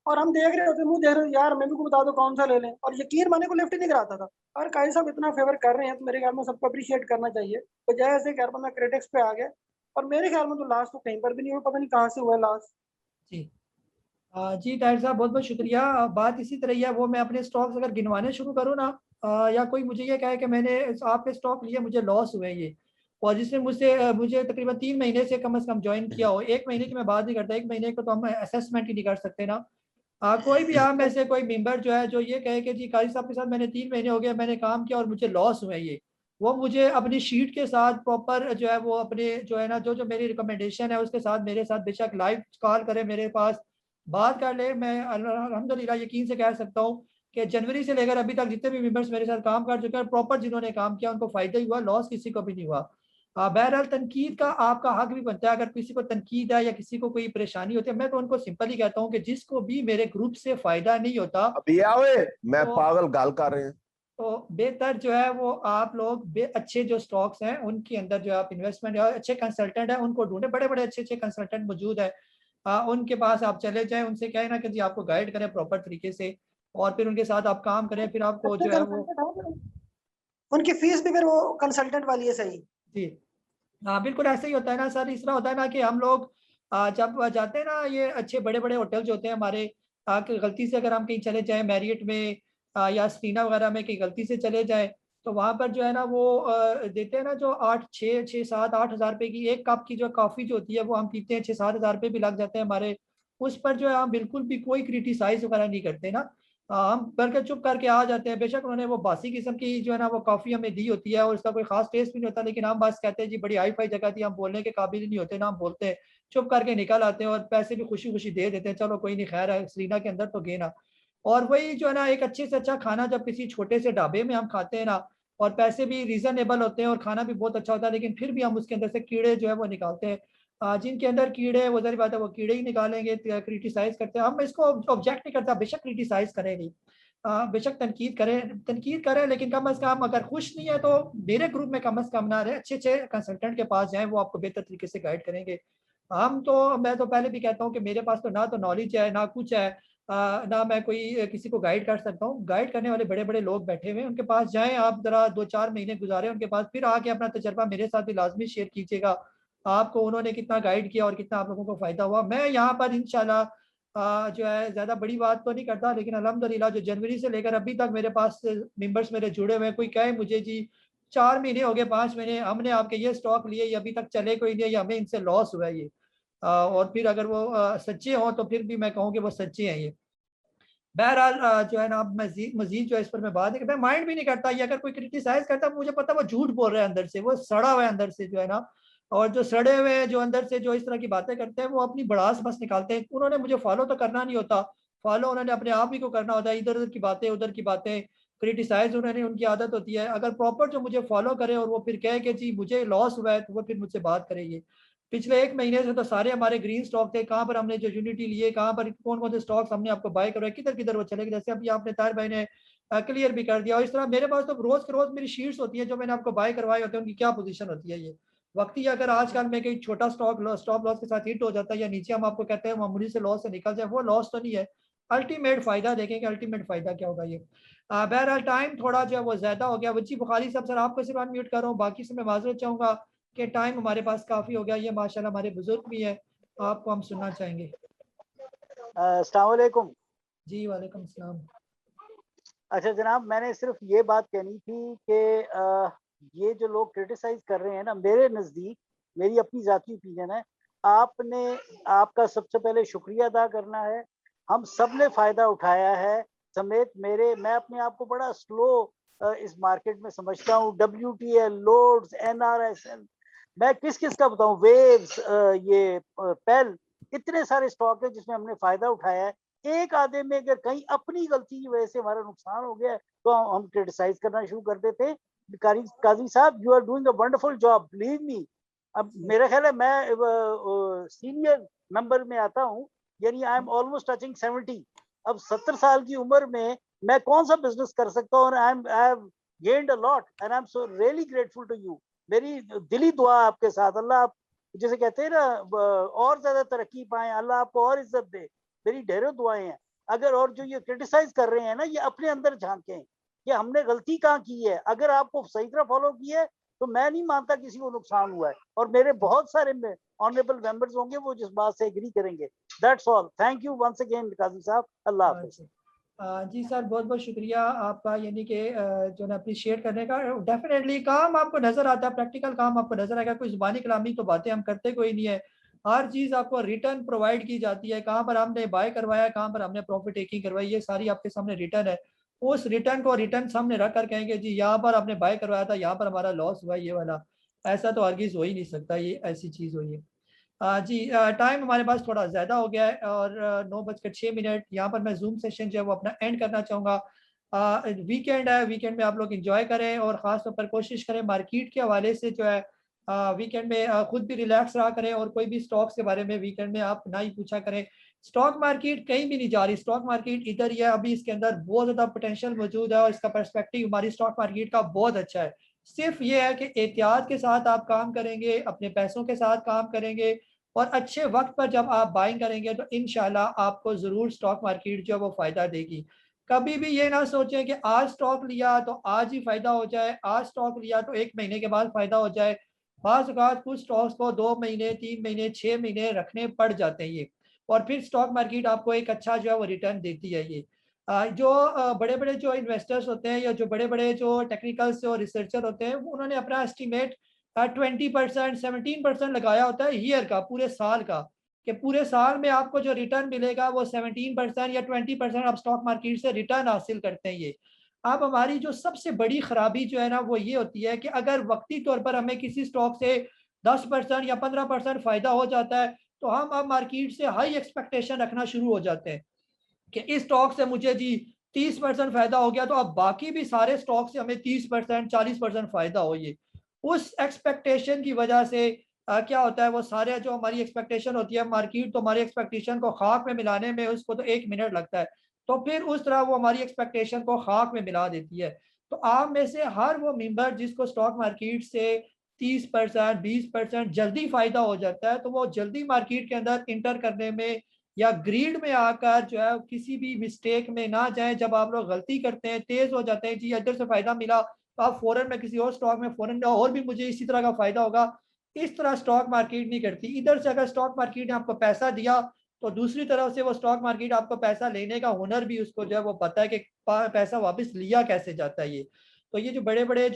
और हम देख रहे होते, मुंह देख रहे यार मेरे को बता दो कौन सा ले लें, और यकीन माने को लिफ्ट नहीं कराता था। और काजी साहब इतना फेवर कर रहे हैं तो मेरे ख्याल में सबको अप्रिशिएट करना चाहिए। तो जैसे कि बंदा क्रिटिक्स पे आ गया, और मेरे ख्याल में तो लास्ट तो कहीं पर भी नहीं हुआ, पता नहीं कहाँ से हुआ लास्ट। जी जी ताहिर साहब बहुत बहुत शुक्रिया। बात इसी तरह ही है, वो मैं अपने स्टॉक्स अगर गिनवाने शुरू करूँ ना, या कोई मुझे ये कहे कि मैंने आपके स्टॉक लिए मुझे लॉस हुए ये, और जिसने मुझे तकरीबन 3 महीने से कम ज्वाइन किया हो, 1 महीने की मैं बात नहीं करता, 1 महीने को तो हम असेसमेंट ही नहीं कर सकते ना। कोई भी आप में से कोई मेंबर जो है जो ये कहे कि जी काजी साहब के साथ मैंने 3 महीने हो गए मैंने काम किया और मुझे लॉस हुए ये, वो मुझे अपनी शीट के साथ प्रॉपर जो है वो अपने जो है ना जो मेरी रिकमेंडेशन है उसके साथ मेरे साथ बेशक लाइव कॉल करे, मेरे पास बात कर ले। मैं अल्हम्दुलिल्लाह यकीन से कह सकता हूँ कि जनवरी से लेकर अभी तक जितने भी मेंबर्स मेरे साथ काम कर चुके हैं प्रॉपर जिन्होंने काम किया उनको फायदा ही हुआ, लॉस किसी को भी नहीं हुआ। बहरहाल तनकीद का आपका हक भी बनता है, अगर किसी को तनकीद है या किसी को कोई परेशानी होती है, मैं तो उनको सिंपल ही कहता हूँ कि जिसको भी मेरे ग्रुप से फायदा नहीं होता अभी आवे मैं तो पागल गाल कर रहे हैं, तो बेहतर जो है वो आप लोग अच्छे जो स्टॉक्स हैं उनके अंदर जो आप इन्वेस्टमेंट या अच्छे कंसल्टेंट हैं उनको ढूंढे, बड़े बड़े अच्छे अच्छे कंसल्टेंट मौजूद है, उनके पास आप चले जाएं, उनसे कहें ना कि जी आपको गाइड करें प्रॉपर तरीके से और फिर उनके साथ आप काम करें, फिर आपको जो है वो उनकी फीस भी फिर वो कंसल्टेंट वाली है। सही जी हाँ बिल्कुल ऐसे ही होता है ना सर। इस तरह होता है ना कि हम लोग जब जाते हैं ना ये अच्छे बड़े बड़े होटल जो होते हैं हमारे, कि गलती से अगर हम कहीं चले जाएं मैरियट में या स्टीना वगैरह में कहीं गलती से चले जाएं तो वहाँ पर जो है ना वो देते हैं ना जो 8-7-8 हज़ार रुपए की एक कप की जो कॉफ़ी जो होती है वो हम पीते हैं, 6-7 हज़ार रुपये भी लग जाते हैं हमारे। उस पर जो है हम बिल्कुल भी कोई क्रिटिसाइज वगैरह नहीं करते ना, हम करके चुप करके आ जाते हैं। बेशक उन्होंने वो बासी किस्म की जो है ना वो कॉफ़ी हमें दी होती है और उसका कोई खास टेस्ट भी नहीं होता, लेकिन हम बस कहते हैं जी बड़ी हाई फाई जगह थी, हम बोलने के काबिल नहीं होते ना, हम बोलते हैं चुप करके निकल आते हैं और पैसे भी खुशी खुशी दे देते हैं, चलो कोई नहीं खैर है सरीना के अंदर तो गए ना। और वही जो है ना एक अच्छे से अच्छा खाना जब किसी छोटे से ढाबे में हम खाते हैं ना और पैसे भी रीजनेबल होते हैं और खाना भी बहुत अच्छा होता है, लेकिन फिर भी हम उसके अंदर से कीड़े जो है वो निकालते हैं। जिनके अंदर कीड़े वो जाहिर बात है वो कीड़े ही निकालेंगे, क्रिटिसाइज करते हैं, हम इसको ऑब्जेक्ट नहीं करते, बेशक क्रिटिसाइज करें नहीं, बेशक तनकीद करें लेकिन कम अज कम अगर खुश नहीं है तो मेरे ग्रुप में कम अज कम ना रहे, अच्छे अच्छे कंसल्टेंट के पास जाएं, वो आपको बेहतर तरीके से गाइड करेंगे। हम तो मैं तो पहले भी कहता हूँ कि मेरे पास तो ना तो नॉलेज है ना कुछ है, ना मैं कोई किसी को गाइड कर सकता हूँ। गाइड करने वाले बड़े बड़े लोग बैठे हुए हैं, उनके पास जाएं आप, जरा 2-4 महीने गुजारे उनके पास, फिर आके अपना तजर्बा मेरे साथ भी लाजमी शेयर कीजिएगा, आपको उन्होंने कितना गाइड किया और कितना आप लोगों को फायदा हुआ। मैं यहाँ पर इंशाल्लाह जो है ज्यादा बड़ी बात तो नहीं करता, लेकिन अल्हम्दुलिल्लाह जो जनवरी से लेकर अभी तक मेरे पास मेंबर्स मेरे जुड़े हुए हैं, कोई कहे मुझे जी 4 महीने हो गए 5 महीने हमने आपके ये स्टॉक लिए ये अभी तक चले कोई नहीं, हमें इनसे लॉस हुआ है ये, और फिर अगर वो सच्चे हों तो फिर भी मैं कहूँ कि वो सच्चे हैं ये। बहरहाल जो है ना मजीद मजीद जो है इस पर मैं बात है कि मैं माइंड भी नहीं करता, ये अगर कोई क्रिटिसाइज करता है मुझे पता है वो झूठ बोल रहा है अंदर से, वो सड़ा हुआ है अंदर से जो है ना, और जो सड़े हुए हैं जो अंदर से जो इस तरह की बातें करते हैं वो अपनी भड़ास बस निकालते हैं। उन्होंने मुझे फॉलो तो करना नहीं होता, फॉलो उन्होंने अपने आप ही को करना होता है, इधर उधर की बातें उधर की बातें क्रिटिसाइज उन्होंने उनकी आदत होती है। अगर प्रॉपर जो मुझे फॉलो करे और वो फिर कहे कि जी मुझे लॉस हुआ है तो वो फिर मुझसे बात करेंगे। पिछले 1 महीने से तो सारे हमारे ग्रीन स्टॉक थे, कहाँ पर हमने जो यूनिटी लिए, कहाँ पर कौन कौन से स्टॉक्स हमने आपको बाय करवाए, किधर किधर वो चले गए, जैसे अभी आपने तार भाई ने क्लियर भी कर दिया। और इस तरह मेरे पास तो रोज के रोज मेरी शीट्स होती है जो मैंने आपको बाय करवाए होते हैं, उनकी क्या पोजीशन होती है ये वक्ती। अगर आजकल में कहीं छोटा स्टॉक स्टॉप लॉस के साथ हिट हो जाता है या नीचे हम आपको कहते हैं मामूली से लॉस से निकल जाए, वो लॉस तो नहीं है, अल्टीमेट फायदा देखेंगे, अल्टीमेट फायदा क्या होगा ये। बहरहाल टाइम थोड़ा जो है वो ज्यादा हो गया। वजी बुखारी साहब सर आपको सिर्फ अनम्यूट कर रहा हूँ, बाकी से मैं माजरत चाहूंगा कि टाइम हमारे पास काफी हो गया, ये माशाल्लाह हमारे बुजुर्ग भी है, आपको हम सुनना चाहेंगे। अस्सलाम वालेकुम। जी वालेकुम सलाम। अच्छा जनाब, मैंने सिर्फ ये बात कहनी थी कि ये जो लोग क्रिटिसाइज कर रहे हैं ना, मेरे नज़दीक मेरी अपनी जाती ओपिनियन है, आपने आपका सबसे पहले शुक्रिया अदा करना है। हम सब ने फ़ायदा उठाया है समेत मेरे, मैं अपने आप को बड़ा स्लो इस मार्केट में समझता हूँ। WTL, लोड्स, NRSL, मैं किस किस का बताऊँ, वेव्स, ये पेल, इतने सारे स्टॉक है जिसमें हमने फ़ायदा उठाया है। एक आधे में अगर कहीं अपनी गलती की वजह से हमारा नुकसान हो गया तो हम क्रिटिसाइज करना शुरू कर देते हैं। काजी साहब, you are doing a wonderful job, believe me. अब मेरा ख्याल है मैं सीनियर मेंबर में आता हूँ, यानी आई एम ऑलमोस्ट टचिंग 70। अब 70 साल की उम्र में मैं कौन सा बिजनेस कर सकता हूँ, और I have gained a lot and I am so really grateful to you. मेरी दिली दुआ आपके साथ, अल्लाह आप जैसे कहते हैं ना और ज्यादा तरक्की पाए, अल्लाह आपको और इज्जत दे, मेरी ढेरों दुआएं हैं। अगर और जो ये क्रिटिसाइज कर रहे हैं ना, ये अपने अंदर झांकें कि हमने गलती कहाँ की है। अगर आपको सही तरह फॉलो किया है तो मैं नहीं मानता किसी को नुकसान हुआ है, और मेरे बहुत सारे ऑनरेबल मेंबर्स होंगे वो जिस बात से एग्री करेंगे। That's all, thank you once again Kazi साहब, अल्लाह हाफिज। जी सर बहुत बहुत शुक्रिया आपका, यानी कि जो है अप्रिशिएट करने का। डेफिनेटली काम आपको नजर आता है, प्रैक्टिकल काम आपको नजर आएगा, कोई जुबानी कलामी तो बातें हम करते कोई नहीं है, हर चीज़ आपको रिटर्न प्रोवाइड की जाती है, कहाँ पर हमने बाय करवाया, कहाँ पर हमने प्रॉफिट टेकिंग करवाई, ये सारी आपके सामने रिटर्न है। उस रिटर्न को रिटर्न सामने रख कर कहेंगे जी यहाँ पर आपने बाय करवाया था, यहाँ पर हमारा लॉस हुआ ये वाला, ऐसा तो हरगिज़ हो ही नहीं सकता, ये ऐसी चीज़ हुई है। जी टाइम हमारे पास थोड़ा ज़्यादा हो गया है और 9:06 यहाँ पर मैं जूम सेशन जो है वो अपना एंड करना चाहूँगा। वीकेंड है, वीकेंड में आप लोग इंजॉय करें और ख़ास तौर पर कोशिश करें मार्केट के हवाले से जो है वीकेंड में खुद भी रिलैक्स रहा करें और कोई भी स्टॉक्स के बारे में वीकेंड में आप ना ही पूछा करें। स्टॉक मार्केट कहीं भी नहीं जा रही, स्टॉक मार्केट इधर ही है, अभी इसके अंदर बहुत ज़्यादा पोटेंशियल मौजूद है और इसका पर्सपेक्टिव हमारी स्टॉक मार्केट का बहुत अच्छा है। सिर्फ ये है कि एहतियात के साथ आप काम करेंगे, अपने पैसों के साथ काम करेंगे और अच्छे वक्त पर जब आप बाइंग करेंगे तो इंशाल्लाह आपको ज़रूर स्टॉक मार्केट जो है वो फ़ायदा देगी। कभी भी ये ना सोचें कि आज स्टॉक लिया तो आज ही फ़ायदा हो जाए, आज स्टॉक लिया तो 1 महीने के बाद फ़ायदा हो जाए। बाज़ औक़ात कुछ स्टॉक्स को 2 महीने, 3 महीने, 6 महीने रखने पड़ जाते हैं ये, और फिर स्टॉक मार्केट आपको एक अच्छा जो है वो रिटर्न देती है ये। जो बड़े-बड़े जो इन्वेस्टर्स होते हैं या जो बड़े-बड़े जो टेक्निकल्स और रिसर्चर होते हैं, उन्होंने अपना एस्टीमेट 20%, 17% लगाया होता है ईयर का, पूरे साल का, कि पूरे साल में आपको जो रिटर्न मिलेगा वो 17% या 20% आप स्टॉक मार्केट से रिटर्न हासिल करते हैं ये। अब हमारी जो सबसे बड़ी खराबी जो है ना वो ये होती है कि अगर वक्ती तौर पर हमें किसी स्टॉक से 10% या 15% फ़ायदा हो जाता है, तो हम अब मार्केट से हाई एक्सपेक्टेशन रखना शुरू हो जाते हैं कि इस स्टॉक से मुझे जी 30% फ़ायदा हो गया, तो अब बाकी भी सारे स्टॉक से हमें 30%, 40% फ़ायदा हो ये। उस एक्सपेक्टेशन की वजह से क्या होता है, वो सारे जो हमारी एक्सपेक्टेशन होती है, मार्केट तो हमारी एक्सपेक्टेशन को खाक में मिलाने में उसको तो 1 मिनट लगता है, तो फिर उस तरह वो हमारी एक्सपेक्टेशन को खाक में मिला देती है। तो आप में से हर वो मेंबर जिसको स्टॉक मार्केट से 30%, 20% जल्दी फ़ायदा हो जाता है, तो वो जल्दी मार्केट के अंदर एंटर करने में या ग्रीड में आकर जो है किसी भी मिस्टेक में ना जाएँ। जब आप लोग गलती करते हैं, तेज़ हो जाते हैं, जी इधर से फ़ायदा मिला, तो आप फ़ौरन मैं किसी और स्टॉक में फ़ौरन और भी मुझे इसी तरह का फ़ायदा होगा। इस तरह स्टॉक मार्केट नहीं करती। इधर से अगर स्टॉक मार्केट ने आपको पैसा दिया, तो दूसरी तरफ से वो स्टॉक मार्केट आपको पैसा लेने का हुनर भी उसको जो है वो पता है कि पैसा वापस लिया कैसे जाता है ये। तो ये जो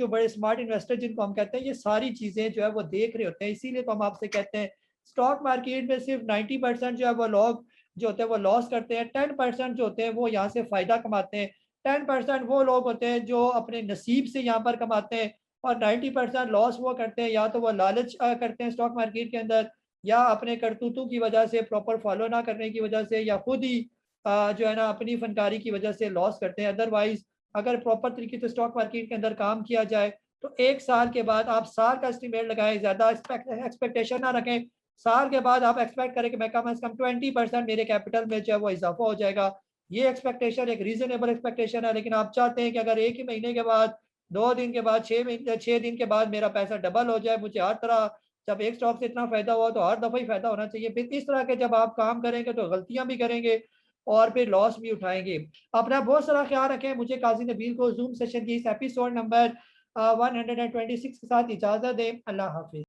बड़े स्मार्ट इन्वेस्टर जिनको हम कहते हैं, ये सारी चीज़ें जो है वो देख रहे होते हैं। इसीलिए तो हम आपसे कहते हैं स्टॉक मार्केट में सिर्फ 90% जो है वो लोग जो होते हैं वो लॉस करते हैं, 10% जो होते हैं वो यहाँ से फ़ायदा कमाते हैं, 10% वो लोग होते हैं जो अपने नसीब से यहाँ पर कमाते हैं, और 90% लॉस वो करते हैं या तो वो लालच करते हैं स्टॉक मार्केट के अंदर, या अपने करतूतों की वजह से, प्रॉपर फॉलो ना करने की वजह से, या खुद ही जो है ना अपनी फनकारी की वजह से लॉस करते हैं। अदरवाइज़ अगर प्रॉपर तरीके से स्टॉक मार्केट के अंदर काम किया जाए तो 1 साल के बाद आप साल का एस्टीमेट लगाएँ, ज़्यादा एक्सपेक्टेशन ना रखें। साल के बाद आप एक्सपेक्ट करें कि मैं कम से कम 20% मेरे कैपिटल में जो है वो इज़ाफ़ा हो जाएगा। ये एक्सपेक्टेशन एक रीज़नेबल एक्सपेक्टेशन है, लेकिन आप चाहते हैं कि अगर 1 ही महीने के बाद, 2 दिन के बाद, 6 दिन के बाद मेरा पैसा डबल हो जाए, मुझे हर तरह, जब एक स्टॉक से इतना फ़ायदा हुआ तो हर दफ़ा ही फ़ायदा होना चाहिए। फिर इस तरह के जब आप काम करेंगे तो गलतियाँ भी करेंगे और फिर लॉस भी उठाएँगे। अपना बहुत सारा ख़्याल रखें। मुझे काज़ी नबील को ज़ूम सेशन की इस एपिसोड नंबर 126 के साथ इजाज़त दें। अल्लाह हाफ़िज़।